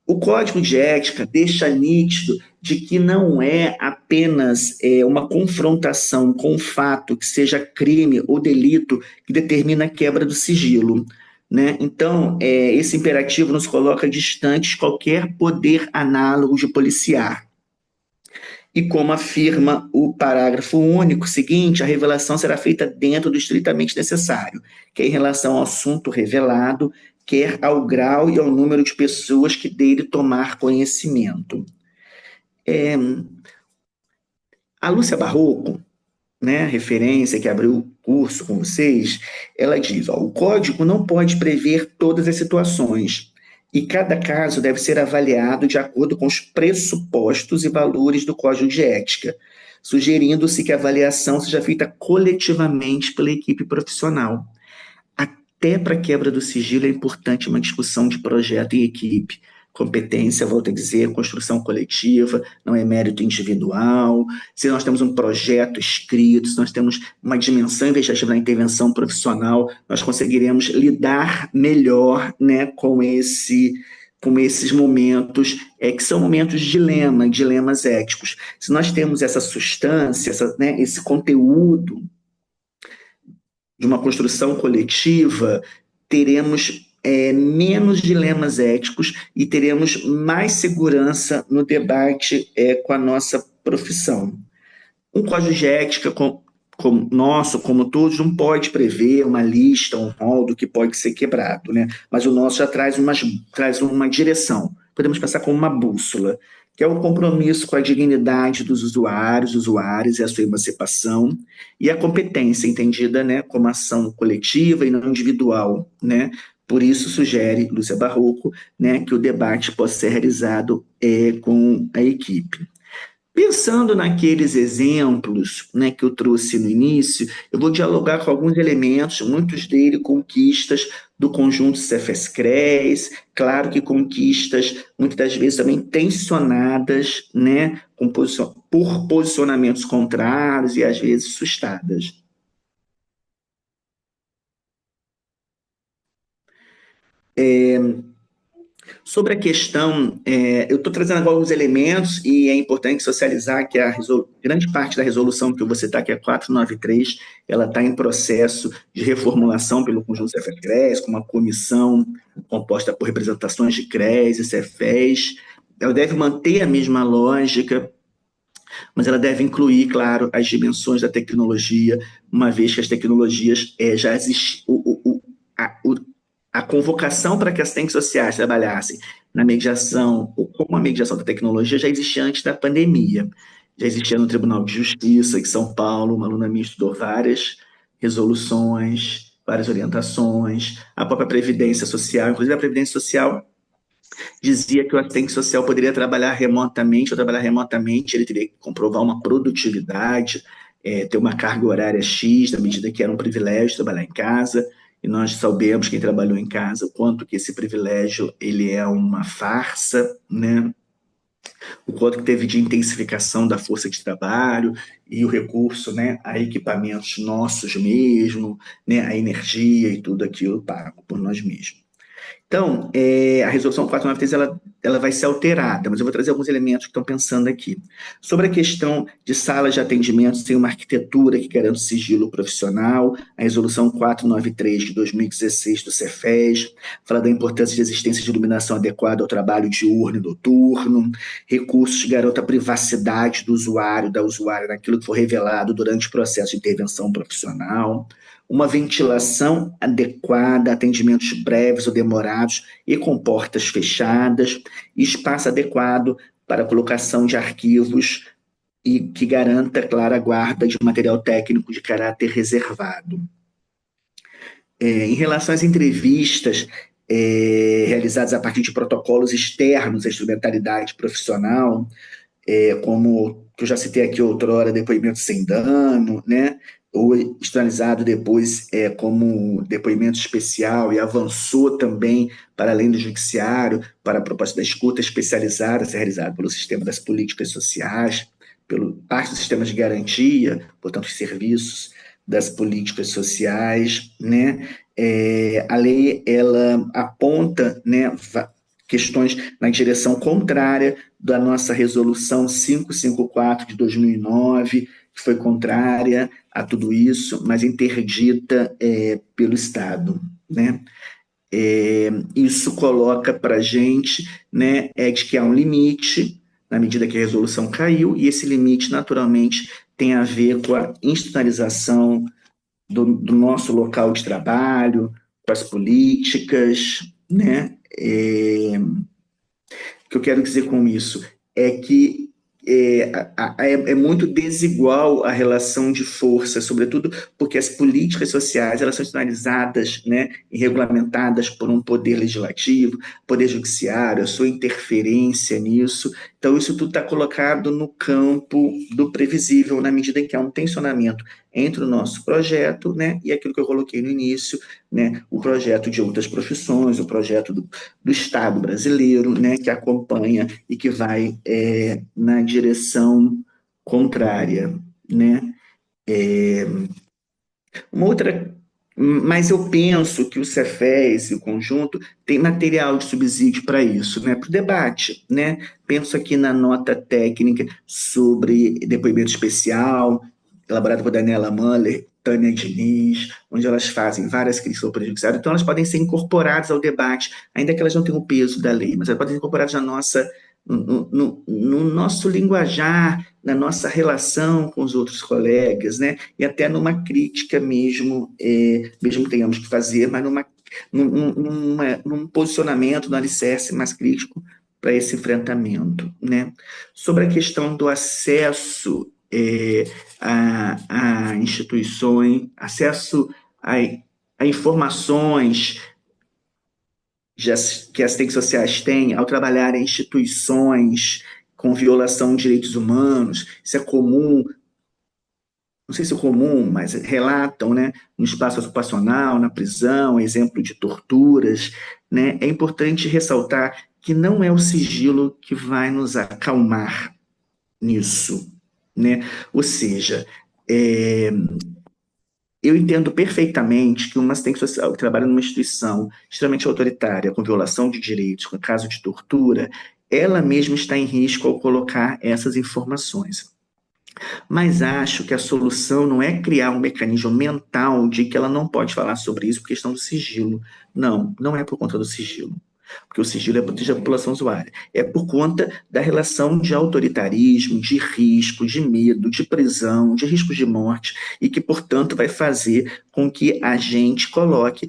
O Código de Ética deixa nítido de que não é apenas uma confrontação com o fato que seja crime ou delito que determina a quebra do sigilo. Né? Então, esse imperativo nos coloca distantes de qualquer poder análogo de policiar. E como afirma o parágrafo único seguinte, a revelação será feita dentro do estritamente necessário, que é em relação ao assunto revelado, quer ao grau e ao número de pessoas que dele tomar conhecimento. A Lúcia Barroco, né, referência que abriu o curso com vocês, ela diz, o código não pode prever todas as situações, e cada caso deve ser avaliado de acordo com os pressupostos e valores do Código de Ética, sugerindo-se que a avaliação seja feita coletivamente pela equipe profissional. Até para a quebra do sigilo é importante uma discussão de projeto em equipe. Competência, volto a dizer, construção coletiva, não é mérito individual. Se nós temos um projeto escrito, se nós temos uma dimensão investigativa na intervenção profissional, nós conseguiremos lidar melhor, né, com esses momentos, que são momentos de dilemas éticos. Se nós temos essa substância, esse conteúdo de uma construção coletiva, teremos menos dilemas éticos e teremos mais segurança no debate com a nossa profissão. Um código de ética como todos, não pode prever uma lista, um rol do que pode ser quebrado, né? Mas o nosso já traz uma direção. Podemos pensar como uma bússola, que é o compromisso com a dignidade dos usuárias e a sua emancipação, e a competência, entendida, né, como ação coletiva e não individual, né? Por isso, sugere Lúcia Barroco, né, que o debate possa ser realizado com a equipe. Pensando naqueles exemplos, né, que eu trouxe no início, eu vou dialogar com alguns elementos, muitos deles conquistas do conjunto Cefes-CREAS, claro que conquistas muitas das vezes também tensionadas, né, por posicionamentos contrários e às vezes sustadas. Sobre a questão, eu estou trazendo agora alguns elementos e é importante socializar que grande parte da resolução que eu vou citar, que é a 493, ela está em processo de reformulação pelo conjunto Cefes-CREAS, com uma comissão composta por representações de CREAS e Cefes. Ela deve manter a mesma lógica, mas ela deve incluir, claro, as dimensões da tecnologia, uma vez que as tecnologias já existem. A convocação para que as assistentes sociais trabalhassem na mediação, ou como a mediação da tecnologia, já existia antes da pandemia. Já existia no Tribunal de Justiça, em São Paulo, uma aluna minha estudou várias resoluções, várias orientações, a própria Previdência Social, inclusive a Previdência Social dizia que o assistente social poderia trabalhar remotamente, ele teria que comprovar uma produtividade, ter uma carga horária X, na medida que era um privilégio trabalhar em casa, e nós sabemos, quem trabalhou em casa, o quanto que esse privilégio ele é uma farsa, né? O quanto que teve de intensificação da força de trabalho e o recurso, né, a equipamentos nossos mesmo, né, a energia e tudo aquilo pago por nós mesmos. Então, a resolução 493 ela vai ser alterada, mas eu vou trazer alguns elementos que estão pensando aqui. Sobre a questão de salas de atendimento, tem uma arquitetura que garante sigilo profissional, a resolução 493 de 2016 do Cefes fala da importância de existência de iluminação adequada ao trabalho diurno e noturno, recursos que garantam a privacidade do usuário, da usuária, naquilo que for revelado durante o processo de intervenção profissional, uma ventilação adequada, atendimentos breves ou demorados e com portas fechadas, espaço adequado para a colocação de arquivos e que garanta, claro, a guarda de material técnico de caráter reservado. Em relação às entrevistas realizadas a partir de protocolos externos à instrumentalidade profissional, como que eu já citei aqui outrora, depoimento sem dano, né? Ou externalizado depois como depoimento especial e avançou também para além do judiciário, para a proposta da escuta especializada, a ser realizada pelo sistema das políticas sociais, pelo parte do sistema de garantia, portanto, os serviços das políticas sociais, né? A lei, ela aponta, né, questões na direção contrária da nossa resolução 554 de 2009, que foi contrária a tudo isso, mas interdita pelo Estado, né? Isso coloca para a gente, né, de que há um limite na medida que a resolução caiu, e esse limite, naturalmente, tem a ver com a institucionalização do nosso local de trabalho, com as políticas, né? O que eu quero dizer com isso é que é muito desigual a relação de força, sobretudo porque as políticas sociais elas são sinalizadas, né, e regulamentadas por um poder legislativo, poder judiciário, a sua interferência nisso. Então, isso tudo está colocado no campo do previsível, na medida em que há um tensionamento entre o nosso projeto, né, e aquilo que eu coloquei no início, né, o projeto de outras profissões, o projeto do Estado brasileiro, né, que acompanha e que vai na direção contrária, né? Uma outra, mas eu penso que o Cefes e o conjunto tem material de subsídio para isso, né? Para o debate, né? Penso aqui na nota técnica sobre depoimento especial, elaborada por Daniela Muller, Tânia Diniz, onde elas fazem várias críticas ao Poder Judiciário, então elas podem ser incorporadas ao debate, ainda que elas não tenham o peso da lei, mas elas podem ser incorporadas na nossa, no nosso linguajar, na nossa relação com os outros colegas, né? E até numa crítica mesmo, mesmo que tenhamos que fazer, mas num posicionamento, no alicerce mais crítico para esse enfrentamento, né? Sobre a questão do acesso a instituições, acesso a informações que as assistentes sociais têm ao trabalhar em instituições com violação de direitos humanos. Isso é comum, não sei se é comum, mas relatam, né, no espaço ocupacional, na prisão, exemplo de torturas, né? É importante ressaltar que não é o sigilo que vai nos acalmar nisso, né? Ou seja, eu entendo perfeitamente que uma assistente social que trabalha numa instituição extremamente autoritária, com violação de direitos, com caso de tortura, ela mesma está em risco ao colocar essas informações. Mas acho que a solução não é criar um mecanismo mental de que ela não pode falar sobre isso por questão do sigilo. Não, não é por conta do sigilo. Porque o sigilo é proteger a população usuária. É por conta da relação de autoritarismo, de risco, de medo, de prisão, de risco de morte, e que, portanto, vai fazer com que a gente coloque,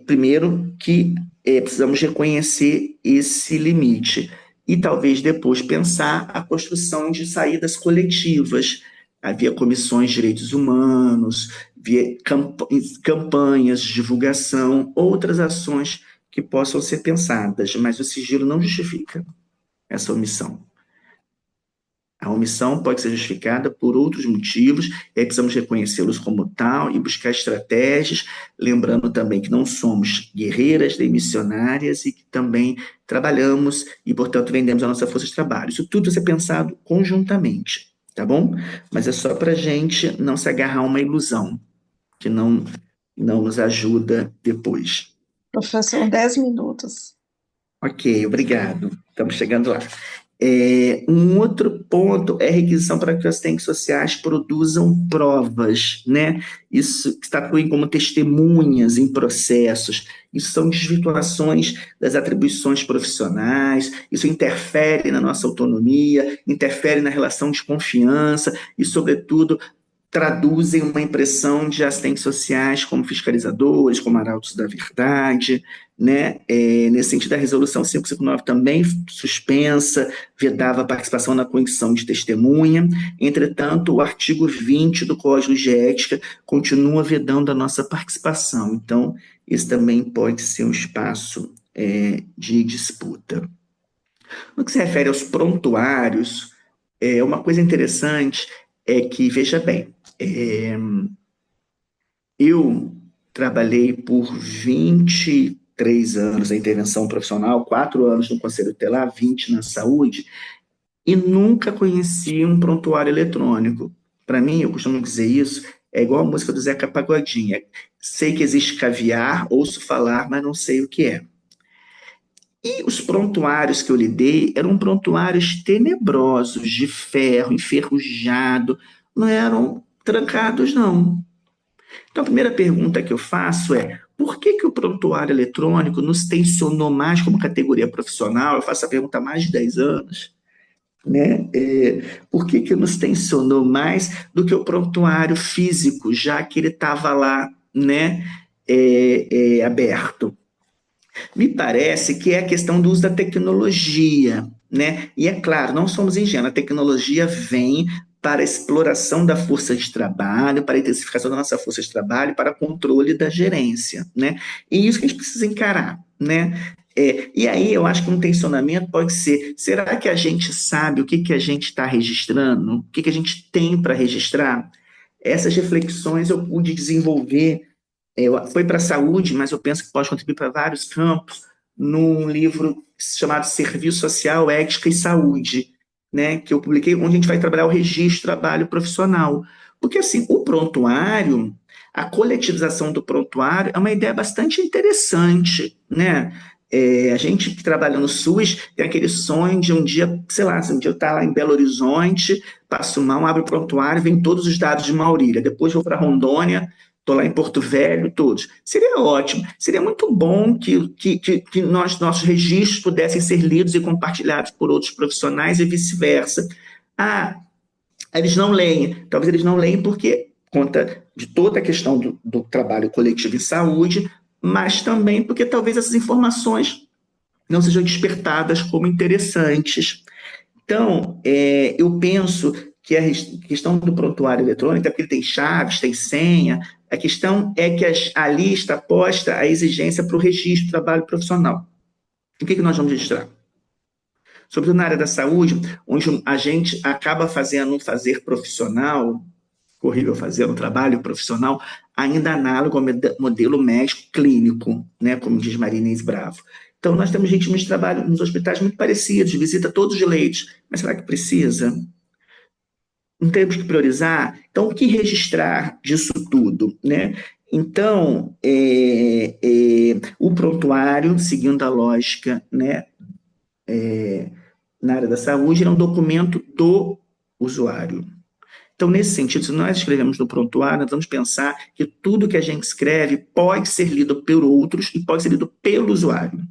primeiro, que precisamos reconhecer esse limite e talvez depois pensar a construção de saídas coletivas. Havia comissões de direitos humanos, havia campanhas de divulgação, outras ações que possam ser pensadas, mas o sigilo não justifica essa omissão. A omissão pode ser justificada por outros motivos, e aí precisamos reconhecê-los como tal e buscar estratégias, lembrando também que não somos guerreiras nem missionárias e que também trabalhamos e, portanto, vendemos a nossa força de trabalho. Isso tudo vai ser pensado conjuntamente, tá bom? Mas é só para a gente não se agarrar a uma ilusão, que não nos ajuda depois. Professor, 10 minutos. Ok, obrigado. Estamos chegando lá. Um outro ponto é a requisição para que as assistentes sociais produzam provas, né? Isso que estatuem como testemunhas em processos. Isso são desvirtuações das atribuições profissionais, isso interfere na nossa autonomia, interfere na relação de confiança e, sobretudo, traduzem uma impressão de assistentes sociais como fiscalizadores, como arautos da verdade, né? Nesse sentido, a resolução 559 também suspensa, vedava a participação na condição de testemunha. Entretanto, o artigo 20 do Código de Ética continua vedando a nossa participação. Então, esse também pode ser um espaço de disputa. No que se refere aos prontuários, uma coisa interessante é que, veja bem, eu trabalhei por 23 anos na intervenção profissional, 4 anos no Conselho Tutelar, 20 na saúde, e nunca conheci um prontuário eletrônico. Para mim, eu costumo dizer isso, é igual a música do Zeca Pagodinho. Sei que existe caviar, ouço falar, mas não sei o que é. E os prontuários que eu lidei eram prontuários tenebrosos, de ferro, enferrujado, não eram trancados, não. Então, a primeira pergunta que eu faço é: por que, que o prontuário eletrônico nos tensionou mais como categoria profissional? Eu faço a pergunta há mais de 10 anos. Né? Por que, que nos tensionou mais do que o prontuário físico, já que ele estava lá, né, aberto? Me parece que é a questão do uso da tecnologia, né? E é claro, não somos ingênuos, a tecnologia vem para a exploração da força de trabalho, para a intensificação da nossa força de trabalho, para controle da gerência, né? E isso que a gente precisa encarar, né? E aí eu acho que um tensionamento pode ser: será que a gente sabe o que, que a gente está registrando? O que, que a gente tem para registrar? Essas reflexões eu pude desenvolver. Foi para a saúde, mas eu penso que pode contribuir para vários campos, num livro chamado Serviço Social, Ética e Saúde, né, que eu publiquei, onde a gente vai trabalhar o registro de trabalho profissional. Porque, assim, o prontuário, a coletivização do prontuário é uma ideia bastante interessante, né? A gente que trabalha no SUS tem aquele sonho de um dia, sei lá, um dia eu estar lá em Belo Horizonte, passo mal, abro o prontuário, vem todos os dados de Maurília, depois vou para Rondônia, estou lá em Porto Velho, todos. Seria ótimo, seria muito bom que nossos registros pudessem ser lidos e compartilhados por outros profissionais e vice-versa. Ah, eles não leem. Talvez eles não leem porque conta de toda a questão do trabalho coletivo em saúde, mas também porque talvez essas informações não sejam despertadas como interessantes. Então, eu penso que a questão do prontuário eletrônico, é porque ele tem chaves, tem senha, a questão é que ali está posta a exigência para o registro do trabalho profissional. O que, que nós vamos registrar? Sobretudo na área da saúde, onde a gente acaba fazendo um fazer profissional, horrível fazer um trabalho profissional, ainda análogo ao modelo médico clínico, né, como diz Maria Inês Bravo. Então, nós temos ritmos de trabalho nos hospitais muito parecidos, visita todos os leitos, mas será que precisa? Não temos que priorizar? Então, o que registrar disso tudo, né? Então, o prontuário, seguindo a lógica, né, na área da saúde, é um documento do usuário. Então, nesse sentido, se nós escrevemos no prontuário, nós vamos pensar que tudo que a gente escreve pode ser lido por outros e pode ser lido pelo usuário.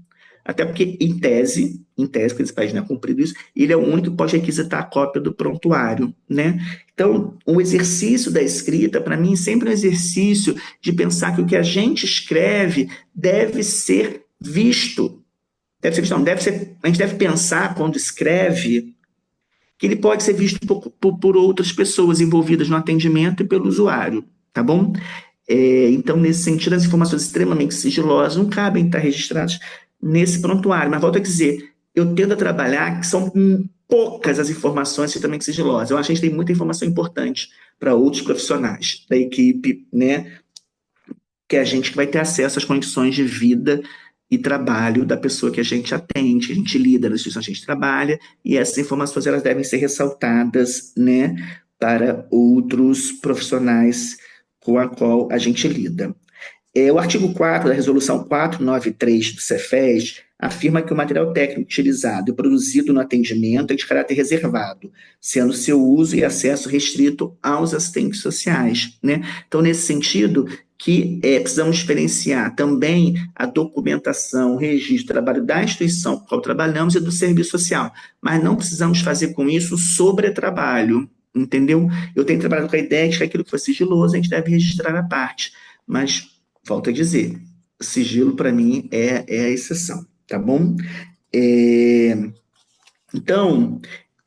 Até porque, porque esse país não é cumprido isso, ele é o único que pode requisitar a cópia do prontuário, né? Então, o exercício da escrita, para mim, é sempre um exercício de pensar que o que a gente escreve deve ser visto. Deve ser visto, não, a gente deve pensar, quando escreve, que ele pode ser visto por outras pessoas envolvidas no atendimento e pelo usuário, tá bom? Então, nesse sentido, as informações extremamente sigilosas não cabem estar registradas nesse prontuário. Mas volto a dizer, eu tendo a trabalhar que são poucas as informações extremamente sigilosas. Eu acho que a gente tem muita informação importante para outros profissionais da equipe, né? Que a gente vai ter acesso às condições de vida e trabalho da pessoa que a gente atende, que a gente lida na instituição que a gente trabalha, e essas informações elas devem ser ressaltadas, né, para outros profissionais com a qual a gente lida. O artigo 4 da Resolução 493 do Cefes afirma que o material técnico utilizado e produzido no atendimento é de caráter reservado, sendo seu uso e acesso restrito aos assistentes sociais, né? Então, nesse sentido, que precisamos diferenciar também a documentação, o registro, o trabalho da instituição com a qual trabalhamos e do serviço social, mas não precisamos fazer com isso sobretrabalho, entendeu? Eu tenho trabalhado com a ideia de que aquilo que for sigiloso a gente deve registrar à parte, mas volto a dizer, sigilo para mim é a exceção, tá bom? É, então,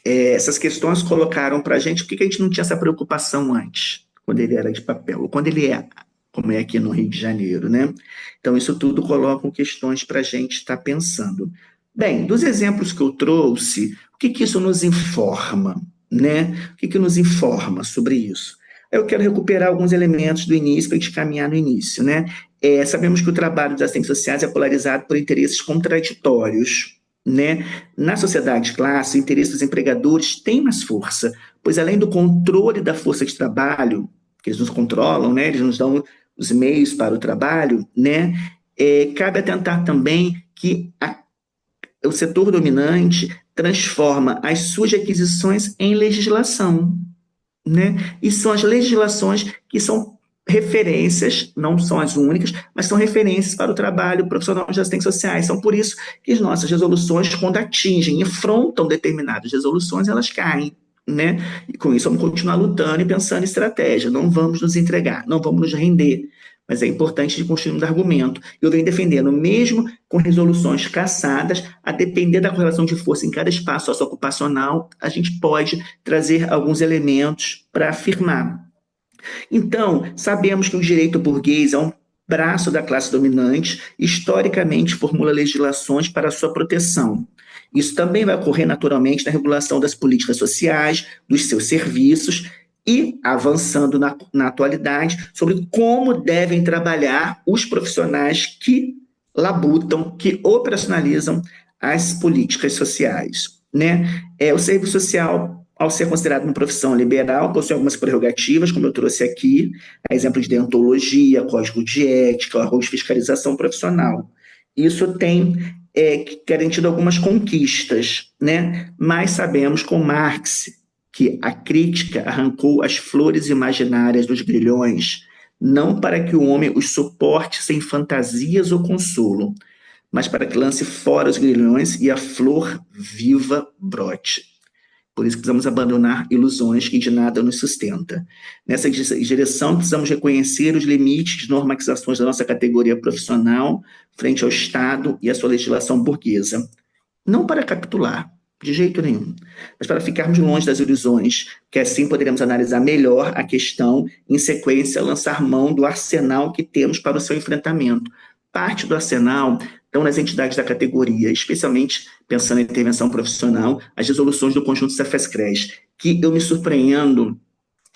essas questões colocaram para a gente por que a gente não tinha essa preocupação antes, quando ele era de papel, ou quando ele é, como é aqui no Rio de Janeiro, né? Então, isso tudo coloca questões para a gente estar pensando. Bem, dos exemplos que eu trouxe, o que isso nos informa, né? O que nos informa sobre isso? Eu quero recuperar alguns elementos do início para a gente caminhar no início, né? Sabemos que o trabalho das assistentes sociais é polarizado por interesses contraditórios, né? Na sociedade de classe, o interesse dos empregadores tem mais força, pois além do controle da força de trabalho, que eles nos controlam, né? Eles nos dão os meios para o trabalho, né? Cabe atentar também que o setor dominante transforma as suas aquisições em legislação, né? E são as legislações que são referências, não são as únicas, mas são referências para o trabalho profissional de assistentes sociais. São por isso que as nossas resoluções, quando atingem e afrontam determinadas resoluções, elas caem, né? E com isso vamos continuar lutando e pensando em estratégia. Não vamos nos entregar, não vamos nos render. Mas é importante de construirmos argumento. Eu venho defendendo, mesmo com resoluções cassadas, a depender da correlação de força em cada espaço socioocupacional, a gente pode trazer alguns elementos para afirmar. Então, sabemos que o direito burguês é um braço da classe dominante, historicamente formula legislações para sua proteção. Isso também vai ocorrer naturalmente na regulação das políticas sociais, dos seus serviços e avançando na atualidade sobre como devem trabalhar os profissionais que labutam, que operacionalizam as políticas sociais, né? O serviço social, ao ser considerado uma profissão liberal, possui algumas prerrogativas, como eu trouxe aqui, a exemplo de deontologia, código de ética, órgão de fiscalização profissional. Isso tem garantido algumas conquistas, né? Mas sabemos com Marx que a crítica arrancou as flores imaginárias dos grilhões, não para que o homem os suporte sem fantasias ou consolo, mas para que lance fora os grilhões e a flor viva brote. Por isso precisamos abandonar ilusões que de nada nos sustenta. Nessa direção, precisamos reconhecer os limites de normatizações da nossa categoria profissional frente ao Estado e à sua legislação burguesa. Não para capitular, de jeito nenhum, mas para ficarmos longe das ilusões, que assim poderemos analisar melhor a questão, em sequência, lançar mão do arsenal que temos para o seu enfrentamento. Parte do arsenal estão nas entidades da categoria, especialmente pensando em intervenção profissional, as resoluções do conjunto Cefes-CRES, que eu me surpreendo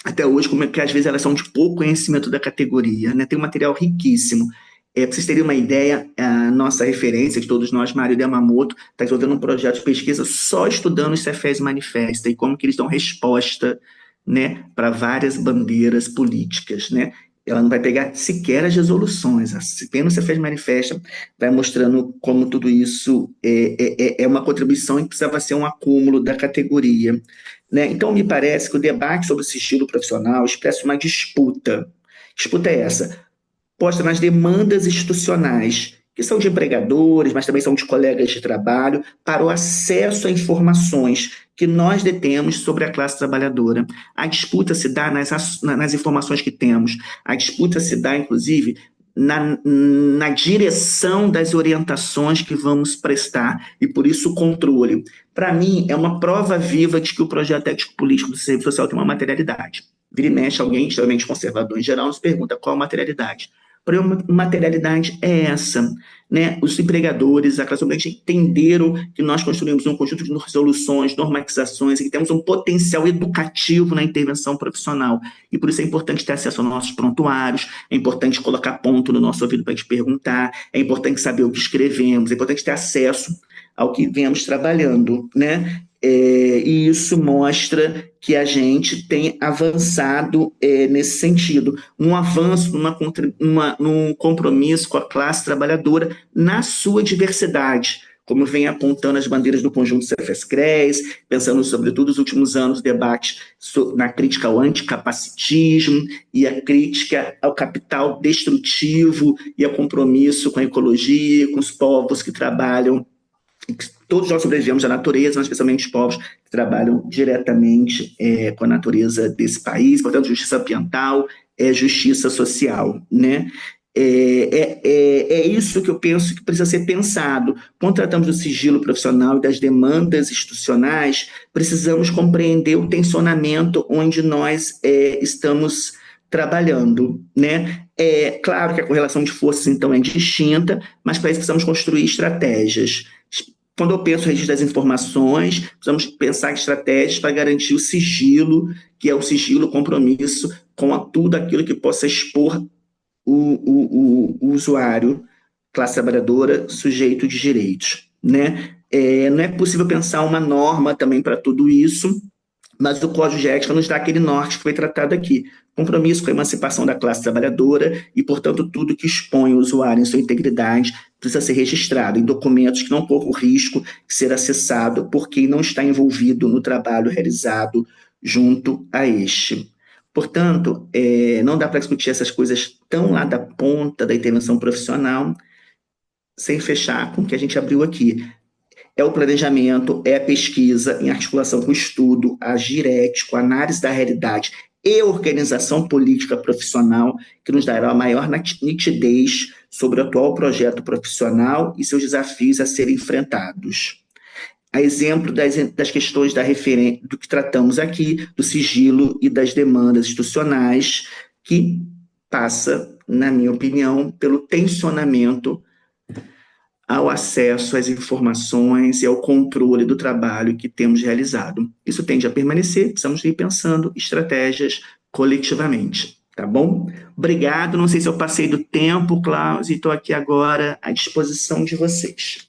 até hoje, como é que às vezes elas são de pouco conhecimento da categoria, né? Tem um material riquíssimo. Para vocês terem uma ideia, a nossa referência de todos nós, Mário Yamamoto, está desenvolvendo um projeto de pesquisa só estudando os Cefes Manifesta e como que eles dão resposta, né, para várias bandeiras políticas, né? Ela não vai pegar sequer as resoluções. Apenas o Cefes Manifesta vai mostrando como tudo isso é uma contribuição e precisava ser um acúmulo da categoria, né? Então, me parece que o debate sobre o sigilo profissional expressa uma disputa. Disputa é essa, posta nas demandas institucionais, que são de empregadores, mas também são de colegas de trabalho, para o acesso a informações que nós detemos sobre a classe trabalhadora. A disputa se dá nas informações que temos, a disputa se dá, inclusive, na direção das orientações que vamos prestar, e por isso o controle. Para mim, é uma prova viva de que o projeto ético-político do serviço social tem uma materialidade. Vira e mexe, alguém, extremamente conservador em geral, nos pergunta qual a materialidade. Para uma materialidade é essa, né? Os empregadores, a classe dominante entenderam que nós construímos um conjunto de resoluções, normatizações e que temos um potencial educativo na intervenção profissional. E por isso é importante ter acesso aos nossos prontuários, é importante colocar ponto no nosso ouvido para te perguntar, é importante saber o que escrevemos, é importante ter acesso ao que viemos trabalhando, né? E isso mostra que a gente tem avançado nesse sentido, um avanço num compromisso com a classe trabalhadora na sua diversidade, como vem apontando as bandeiras do conjunto Cefes-CREAS, pensando sobretudo nos últimos anos, debate na crítica ao anticapacitismo e a crítica ao capital destrutivo e ao compromisso com a ecologia, com os povos que trabalham. Todos nós sobrevivemos à natureza, mas especialmente os povos que trabalham diretamente com a natureza desse país, portanto, justiça ambiental é justiça social, né? É isso que eu penso que precisa ser pensado. Quando tratamos do sigilo profissional e das demandas institucionais, precisamos compreender o tensionamento onde nós estamos trabalhando, né? É claro que a correlação de forças, então, é distinta, mas para isso precisamos construir estratégias. Quando eu penso no registro das informações, precisamos pensar em estratégias para garantir o sigilo, que é o sigilo, o compromisso com tudo aquilo que possa expor o usuário, classe trabalhadora, sujeito de direitos, né? Não é possível pensar uma norma também para tudo isso, mas o Código de Ética nos dá aquele norte que foi tratado aqui. Compromisso com a emancipação da classe trabalhadora e, portanto, tudo que expõe o usuário em sua integridade precisa ser registrado em documentos que não corram o risco de ser acessado por quem não está envolvido no trabalho realizado junto a este. Portanto, não dá para discutir essas coisas tão lá da ponta da intervenção profissional sem fechar com o que a gente abriu aqui. É o planejamento, é a pesquisa em articulação com o estudo, agir ético, análise da realidade e organização política profissional que nos dará a maior nitidez sobre o atual projeto profissional e seus desafios a serem enfrentados. A exemplo das questões do que tratamos aqui, do sigilo e das demandas institucionais, que passa, na minha opinião, pelo tensionamento ao acesso às informações e ao controle do trabalho que temos realizado. Isso tende a permanecer, precisamos ir pensando estratégias coletivamente, tá bom? Obrigado, não sei se eu passei do tempo, Klaus, e estou aqui agora à disposição de vocês.